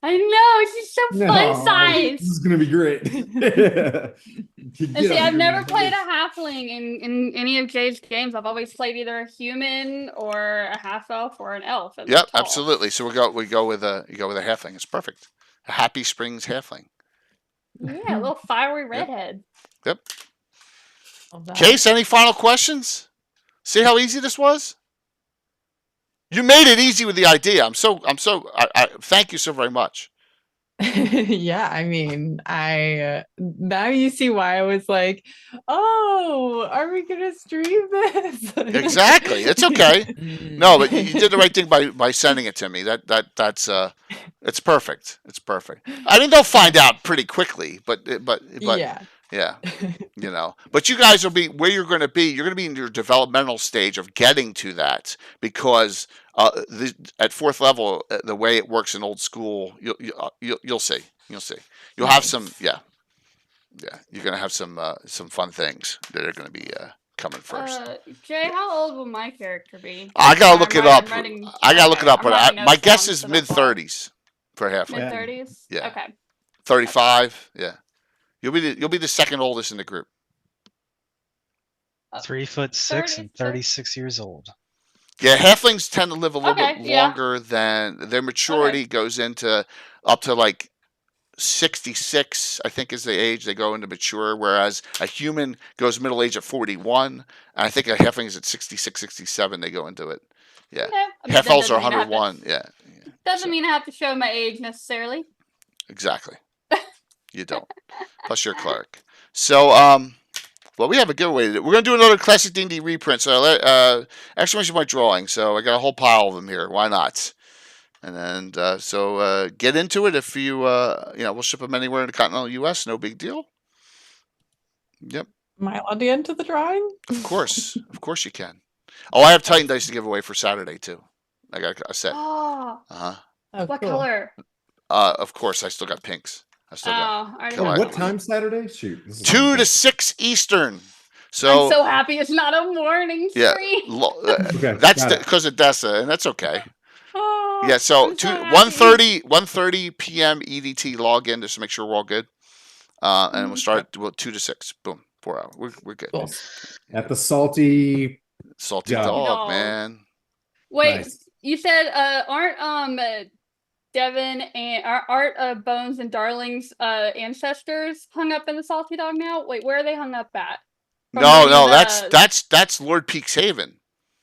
I know, she's so fun size. This is gonna be great. And see, I've never played a halfling in any of Jay's games. I've always played either a human or a half elf or an elf. Yep, absolutely. So we go with a halfling. It's perfect. A Happy Springs halfling. Yeah, a little fiery redhead. Yep. Case, any final questions? See how easy this was? You made it easy with the idea. I thank you so very much. Yeah, I mean, now you see why I was like, oh, are we gonna stream this? Exactly. It's okay. No, but you did the right thing by sending it to me. That's it's perfect. It's perfect. I mean, they'll find out pretty quickly, but yeah, But you guys will be where you're going to be. You're going to be in your developmental stage of getting to that, because at 4th level, the way it works in old school, you'll see. You'll have some. Yeah. You're going to have some fun things that are going to be coming first. Jay, how old will my character be? I gotta look it up. But my guess is mid-30s for halfway. Mid-30s. Yeah. Okay. 35. Yeah. You'll be the second oldest in the group. 3'6" and 36 years old. Yeah, halflings tend to live a little bit longer than their maturity goes into up to like 66, I think is the age they go into mature, whereas a human goes middle age at 41, and I think a halfling is at 66, 67 they go into it. Yeah. Okay. Half elves are 101. Doesn't mean I have to show my age necessarily. Exactly. You don't. Plus you're a cleric. So, well, we have a giveaway. We're going to do another classic D&D reprint. So, exclamation point drawing. So I got a whole pile of them here. Why not? And then, so get into it. If you, we'll ship them anywhere in the continental U.S. No big deal. Yep. Am I allowed to get into the drawing? Of course you can. Oh, I have Titan dice to give away for Saturday too. I got a set. Oh. Uh huh. What color? Of course, I still got pinks. I still got. Come on, what time Saturday? Shoot, 2 to 6 Eastern. So I'm so happy it's not a morning stream. Yeah, that's because of Dessa, and that's okay. Oh, yeah, so 1:30 p.m. EDT login just to make sure we're all good. And we'll start 2 to 6. Boom, 4 hours. We're good. Cool. Yeah. At the salty dog, man. Wait, nice. You said aren't Devin and Art Bones and Darling's ancestors hung up in the Salty Dog now? Wait, where are they hung up at? No, that's Lord Peaks Haven.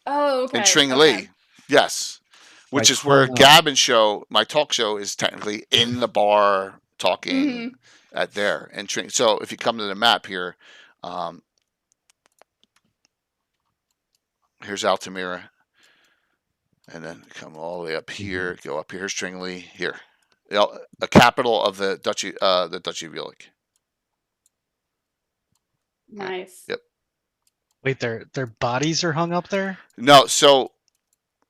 Oh, okay. In Tring Lee. Yes. Which is where Gabin show, my talk show, is technically in the bar talking at there. And Tring. So if you come to the map here, here's Altamira. And then come all the way up here, go up here. Here's Tring Lee. Here. A capital of the Duchy of Jülich. Nice. Yep. Wait, their bodies are hung up there? No, so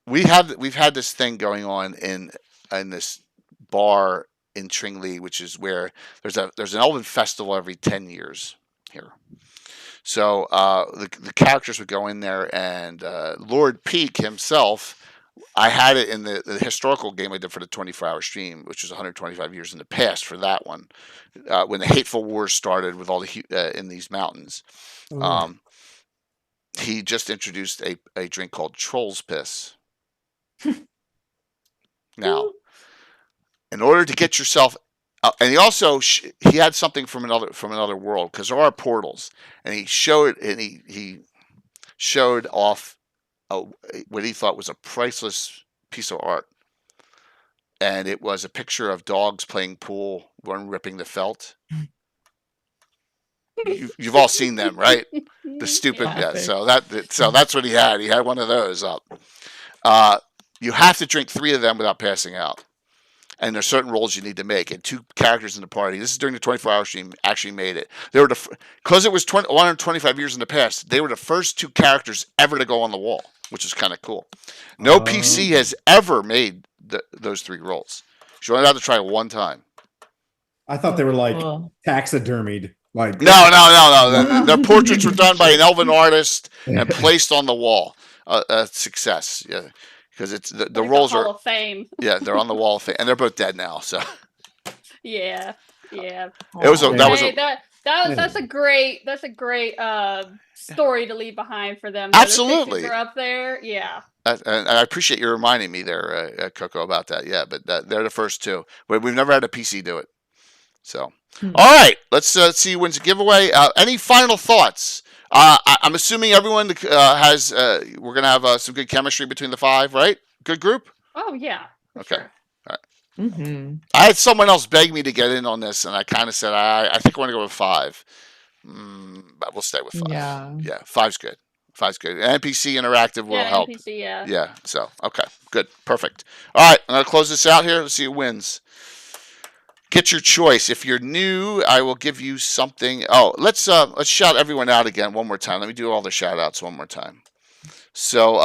we've had this thing going on in this bar in Tringley, which is where there's an Elven festival every 10 years here. So the characters would go in there, and Lord Peak himself, I had it in the historical game I did for the 24-hour stream, which was 125 years in the past for that one, when the Hateful Wars started with all the in these mountains. He just introduced a drink called Troll's Piss. Now, in order to get yourself, and he also he had something from another world, because there are portals, and he showed off what he thought was a priceless piece of art, and it was a picture of dogs playing pool, one ripping the felt. You've all seen them, right? The stupid, So that's what he had. He had one of those up. You have to drink 3 of them without passing out, and there's certain rolls you need to make. And 2 characters in the party. This is during the 24-hour stream. Actually made it. They were because it was 125 years in the past. They were the first 2 characters ever to go on the wall, which is kind of cool. No PC has ever made those 3 rolls. You only have to try it one time. I thought they were like taxidermied. Like no. Their portraits were done by an elven artist and placed on the wall. Success, yeah, because it's the rolls are Hall of Fame. Yeah, they're on the wall of fame, and they're both dead now. So yeah. It was that's a great story to leave behind for them. Absolutely, they're up there. Yeah. And I appreciate you reminding me there, Coco, about that. Yeah, but they're the first 2. We've never had a PC do it. So, all right, let's see who wins the giveaway. Any final thoughts? I'm assuming everyone has. We're gonna have some good chemistry between the 5, right? Good group. Oh yeah. Okay. Sure. All right. I had someone else beg me to get in on this, and I kind of said I think I want to go with 5. But we'll stay with 5. Yeah, 5's good. 5's good. NPC interactive will help. NPC, yeah. Yeah. So okay, good, perfect. All right, I'm gonna close this out here. Let's see who wins. Get your choice. If you're new, I will give you something. Oh, let's shout everyone out again one more time. Let me do all the shout outs one more time. So,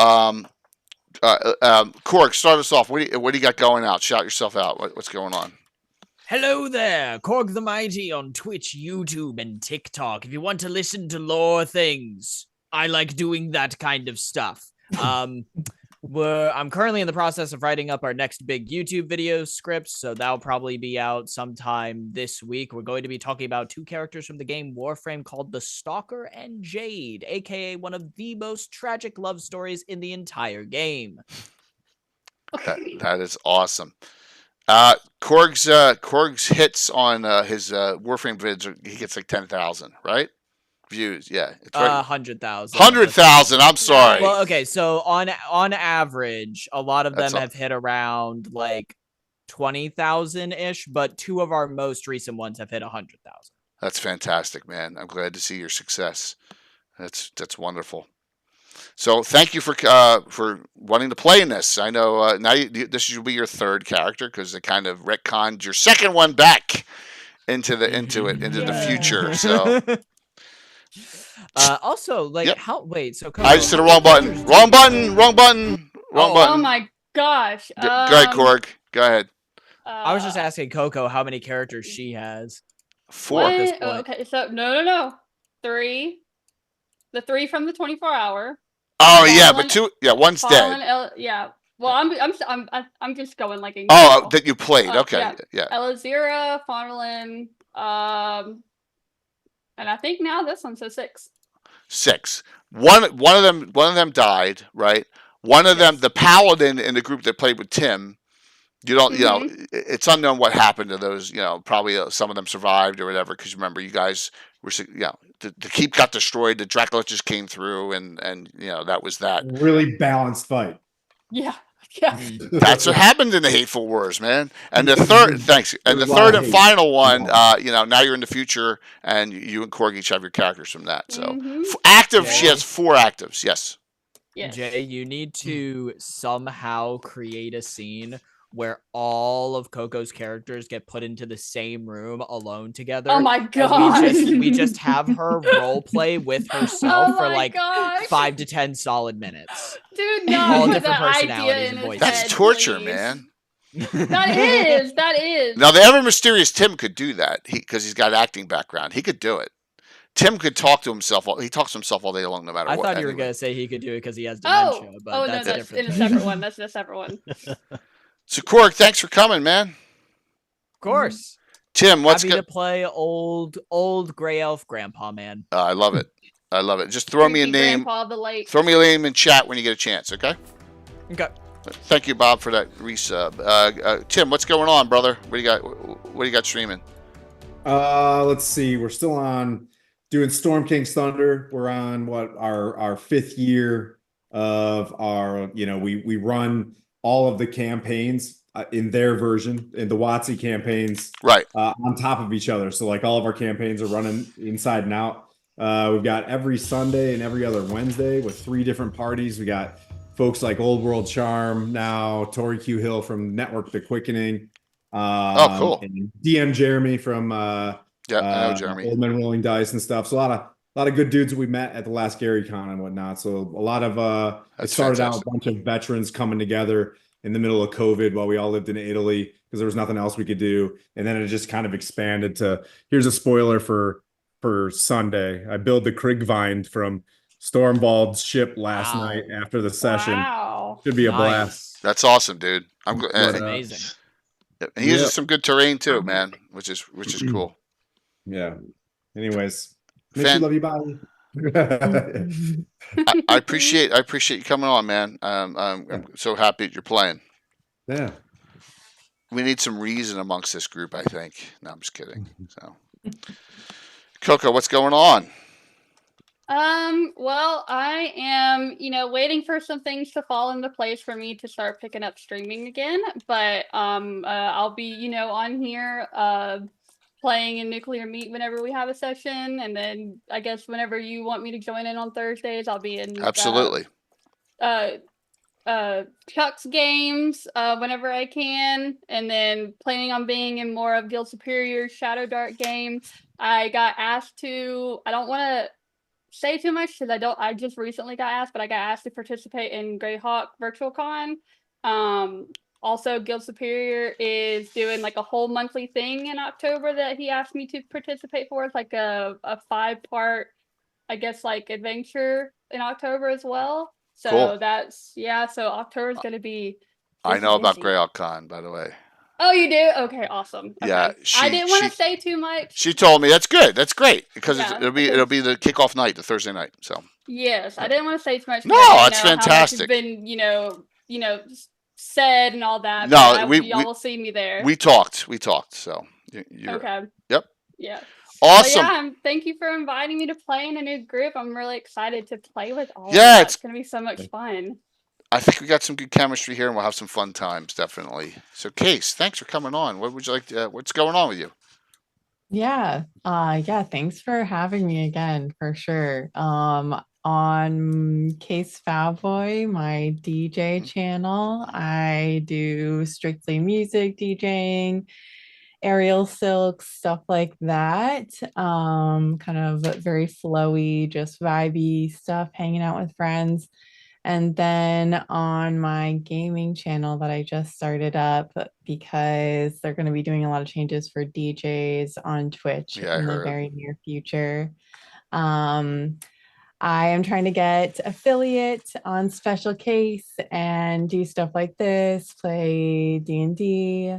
Korg, start us off. What do you got going out? Shout yourself out. What's going on? Hello there, CorgtheMighty on Twitch, YouTube, and TikTok. If you want to listen to lore things, I like doing that kind of stuff. I'm currently in the process of writing up our next big YouTube video script, so that'll probably be out sometime this week. We're going to be talking about 2 characters from the game Warframe called the Stalker and Jade, aka one of the most tragic love stories in the entire game. That is awesome. Korg's hits on his Warframe vids, he gets like 10,000, right? Views, yeah. It's right. 100,000. 100,000. I'm sorry. Well, okay, so on average, a lot of them have hit around like 20,000 ish, but 2 of our most recent ones have hit 100,000. That's fantastic, man. I'm glad to see your success. That's wonderful. So thank you for wanting to play in this. I know now this will be your 3rd character because they kind of retconned your 2nd one back into the future. So. Also, like, so I just did the wrong button. Wrong button. Oh my gosh. Go ahead, Korg. Go ahead. I was just asking Coco how many characters she has. 4 at this point. Oh, okay, so no. 3. The 3 from the 24-hour. Oh yeah, but 2. Yeah, one's dead. Yeah. Well, I'm just going like in general. That you played. Okay. Yeah. Elazira, Fawnelin, and I think now this one, so 6. 6. One of them died, right? One of them, the paladin in the group that played with Tim. You don't, you know, it's unknown what happened to those. You know, probably some of them survived or whatever. Because remember, you guys were, you know, the keep got destroyed. The Dracula just came through, and you know that was that. Really balanced fight. Yeah. Yeah. That's what happened in the Hateful Wars, man. And the third, thanks. And the third and final one, you know, now you're in the future, and you and Corgi each have your characters from that. So active, she has 4 actives. Yes. Yes. Jay, you need to somehow create a scene where all of Coco's characters get put into the same room alone together. Oh my god! We just have her role play with herself for like 5 to 10 solid minutes. Dude, no, all different personalities and voices. That's torture, man. That is. Now the ever mysterious Tim could do that because he's got acting background. He could do it. Tim could talk to himself. He talks to himself all day long, no matter what. I thought you were gonna say he could do it because he has dementia. But that's no, that's in a separate one. That's a separate one. So, Corg, thanks for coming, man. Of course. Tim, what's happy to play old gray elf grandpa, man. I love it. I love it. Just throw me a name. Throw me a name in chat when you get a chance, okay? Okay. Thank you, Bob, for that resub. Tim, what's going on, brother? What do you got? What do you got streaming? Let's see. We're still on doing Storm King's Thunder. We're on our 5th year of our. You know, we run all of the campaigns in their version, in the WotC campaigns, right, on top of each other. So like all of our campaigns are running inside and out. We've got every Sunday and every other Wednesday with 3 different parties. We got folks like Old World Charm now, Tori Q Hill from Network The Quickening. Oh, cool. And DM Jeremy from I know Jeremy. Old Men Rolling Dice and stuff. So a lot of good dudes that we met at the last Gary Con and whatnot. So a lot of it started out a bunch of veterans coming together in the middle of COVID while we all lived in Italy because there was nothing else we could do. And then it just kind of expanded to, here's a spoiler for Sunday. I built the Krigvind from Stormvald's ship last night after the session. Wow. Should be a blast. That's awesome, dude. That's amazing. He uses some good terrain too, man, which is cool. Yeah. Anyways, love you, Bobby. I appreciate you coming on, man. I'm so happy that you're playing. Yeah. We need some reason amongst this group, I think. No, I'm just kidding. So, Coco, what's going on? Well, I am, waiting for some things to fall into place for me to start picking up streaming again. But I'll be, on here playing in Nuclear Meat whenever we have a session, and then I guess whenever you want me to join in on Thursdays, I'll be in absolutely Chuck's games whenever I can, and then planning on being in more of Guild Superior's Shadow Dark games. I got asked to. I don't want to say too much because I just recently got asked, but I got asked to participate in GREYHAWK Virtual Con. Also, Guild Superior is doing like a whole monthly thing in October that he asked me to participate for. It's like a 5-part, I guess, like adventure in October as well. So cool. So October is going to be. I know about GREYHAWK Con, by the way. Oh, you do? Okay, awesome. Okay. Yeah, I didn't want to say too much. She told me that's good. That's great because it'll be the kickoff night, the Thursday night. So yes, I didn't want to say too much. No, it's fantastic. How much has been said and all that. No, y'all will see me there. We talked. So okay. Yep. Yeah. Awesome. Yeah, thank you for inviting me to play in a new group. I'm really excited to play with all of that. It's going to be so much fun. I think we got some good chemistry here, and we'll have some fun times, definitely. So, Case, thanks for coming on. What would you like to, what's going on with you? Yeah. Thanks for having me again, for sure. On CaceSpowboy, my DJ channel, I do strictly music DJing, aerial silks, stuff like that. Kind of very flowy, just vibey stuff, hanging out with friends. And then on my gaming channel that I just started up, because they're going to be doing a lot of changes for DJs on Twitch in the very near future. I am trying to get affiliate on Special Case and do stuff like this, play D&D,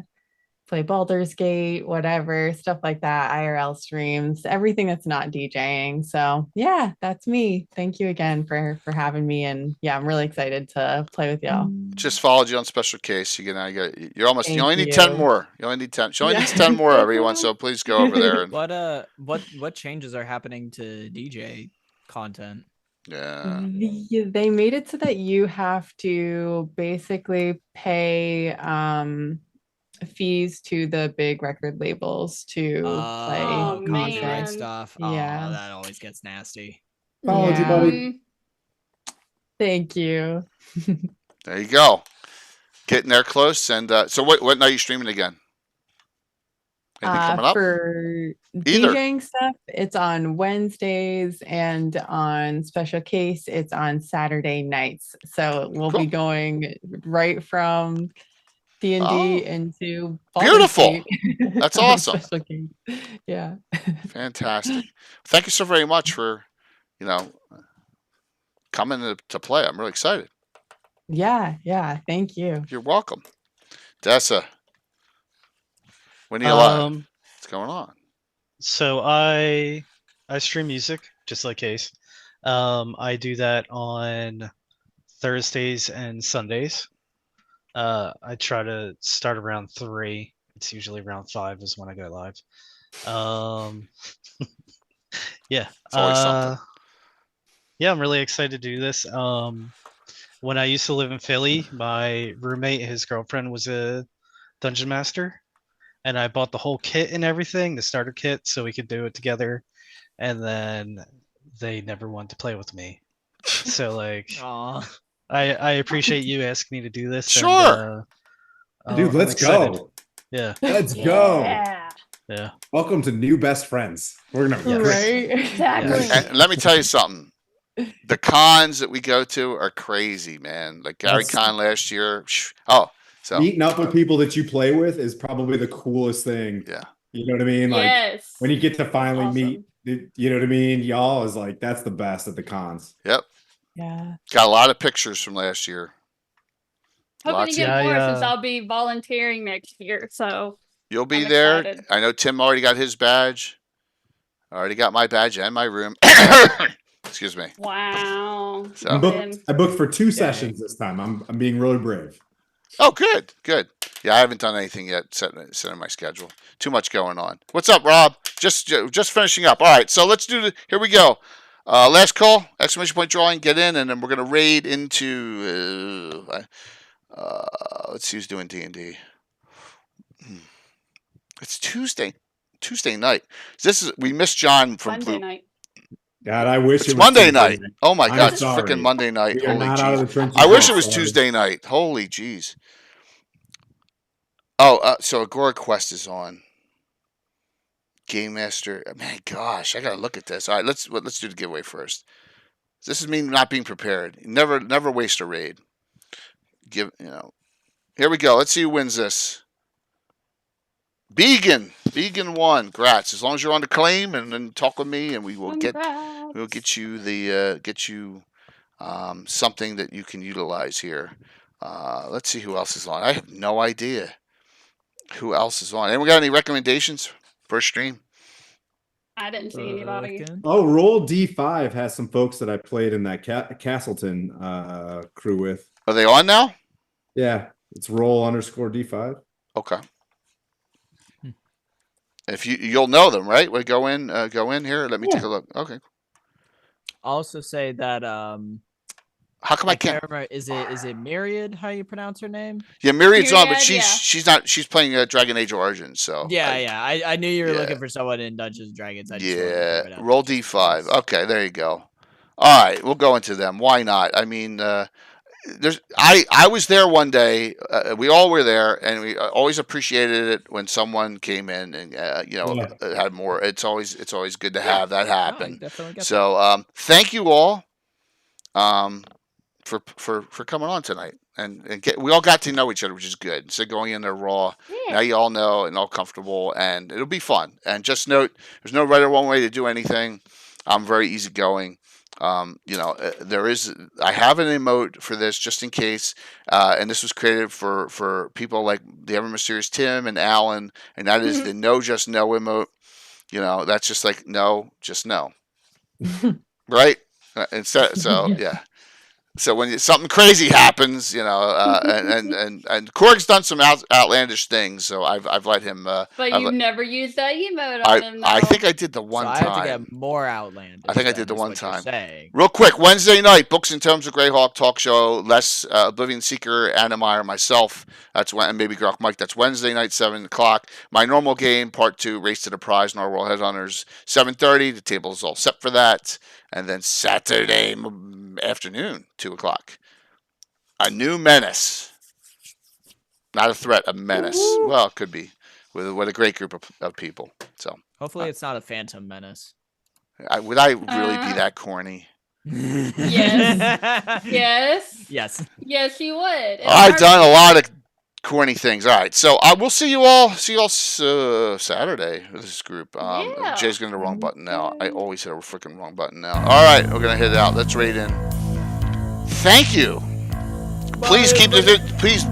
play Baldur's Gate, whatever, stuff like that, IRL streams, everything that's not DJing. So yeah, that's me. Thank you again for having me. And yeah, I'm really excited to play with y'all. Just followed you on Special Case. You're almost. You only need 10 more. You only need 10. She only needs 10 more, everyone. So please go over there. And... What changes are happening to DJ content? Yeah. They made it so that you have to basically pay fees to the big record labels to play copyright stuff. Yeah. Oh, that always gets nasty. Apology, buddy. Thank you. There you go. Getting there close. And so what night are you streaming again? Anything coming up? For DJing stuff, it's on Wednesdays, and on Special Case, it's on Saturday nights. So we'll be going right from D&D into beautiful. That's awesome. Yeah. Fantastic. Thank you so very much for, coming to play. I'm really excited. Yeah. Thank you. You're welcome. Dessa, when are you live? What's going on? So I stream music just like Case. I do that on Thursdays and Sundays. I try to start around 3. It's usually around 5 is when I go live. Yeah. It's always something. Yeah, I'm really excited to do this. When I used to live in Philly, my roommate, his girlfriend was a dungeon master, and I bought the whole kit and everything, the starter kit, so we could do it together. And then they never wanted to play with me. So I appreciate you asking me to do this. Sure. And, dude, let's go. Yeah. Let's go. Yeah. Welcome to new best friends. We're gonna right. Exactly. And let me tell you something. The cons that we go to are crazy, man. Like Gary Con last year. So meeting up with people that you play with is probably the coolest thing. Yeah. You know what I mean? Like when you get to finally meet, you know what I mean? Y'all is like, that's the best at the cons. Yep. Yeah. Got a lot of pictures from last year. Hoping to get more since I'll be volunteering next year. So you'll be there. Excited. I know Tim already got his badge. I already got my badge and my room. Excuse me. Wow. So I booked for 2 sessions this time. I'm being really brave. Oh, good. Yeah, I haven't done anything yet. Setting my schedule. Too much going on. What's up, Rob? Just finishing up. All right, so let's do here we go. Last call, exclamation point drawing, get in, and then we're gonna raid into. Let's see who's doing D&D. It's Tuesday night. We missed John from Monday night. God, I wish it's Monday night. Oh my God, it's freaking Monday night. Holy jeez. I wish it was Tuesday night. Holy jeez. Oh, so Agora Quest is on. Game Master. Man, gosh, I gotta look at this. All right, let's do the giveaway first. This is me not being prepared. Never waste a raid. Here we go. Let's see who wins this. Vegan 1. Grats. As long as you're on the claim and then talk with me, and we will get you something that you can utilize here. Let's see who else is on. I have no idea who else is on. Anyone got any recommendations for a stream? I didn't see anybody. Oh, Roll D5 has some folks that I played in that Castleton crew with. Are they on now? Yeah, it's Roll_D5. Okay. If you'll know them, right? We go in here. Let me take a look. Okay. I'll also say that how come I can't remember? Is it Myriad? How you pronounce her name? Yeah, Myriad's on, but she's not. She's playing Dragon Age Origins. So I knew you were looking for someone in Dungeons and Dragons. Roll D5. Okay, there you go. All right, we'll go into them. Why not? I mean, I was there one day. We all were there, and we always appreciated it when someone came in and had more. It's always good to have that happen. So thank you all for coming on tonight, and we all got to know each other, which is good. So going in there raw, now you all know and all comfortable, and it'll be fun. And just note, there's no right or wrong way to do anything. I'm very easygoing. You know, I have an emote for this just in case, and this was created for people like the ever mysterious Tim and Alan, and that is the no just no emote. You know, that's just like no, just no, right? Instead, so yeah. So when something crazy happens, you know, and Korg's done some outlandish things, so I've let him. But you've never used that emote on him, though. I think I did the one time. I have to get more outlandish. I think I did the one time. Real quick, Wednesday night, Books and Tomes of GREYHAWK talk show. Les, Oblivion Seeker, Annemeyer, myself. That's when, and maybe Mike. That's Wednesday night, 7 o'clock. My normal game, part 2, Race to the Prize, Narwhal Headhunters, 7:30. The table is all set for that. And then Saturday afternoon, 2 o'clock. A new menace. Not a threat, a menace. Ooh. Well, it could be. With a great group of people. So hopefully it's not a phantom menace. Would I really be that corny? Yes. Yes. Yes. Yes, you would. I've done a lot of corny things. All right, so we'll see you all. Saturday with this group. Jay's getting the wrong button now. I always hit a freaking wrong button now. All right, we're gonna hit it out. Let's rate in. Thank you. Please please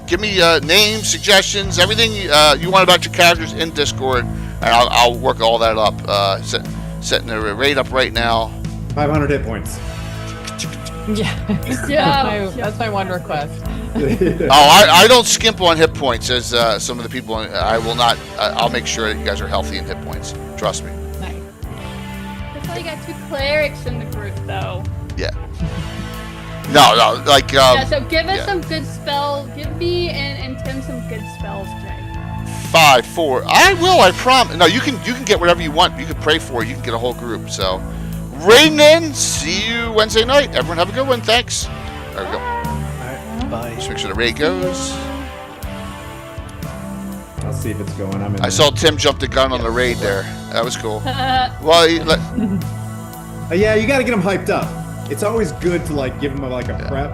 give me names, suggestions, everything you want about your characters in Discord, and I'll work all that up. Setting the rate up right now. 500 hit points. Yeah. That's my one request. I don't skimp on hit points as some of the people. I will not. I'll make sure that you guys are healthy in hit points. Trust me. Nice. That's why you got 2 clerics in the group, though. Yeah. No, like. So give us some good spells. Give me and Tim some good spells, Jay. 5, 4. I will. I promise. No, you can get whatever you want. You can pray for it. You can get a whole group. So, rating in. See you Wednesday night. Everyone have a good one. Thanks. There we go. Bye. Just make sure the raid goes. I'll see if it's going. I saw Tim jump the gun on the raid there. That was cool. Well, yeah, you got to get them hyped up. It's always good to like give them a prep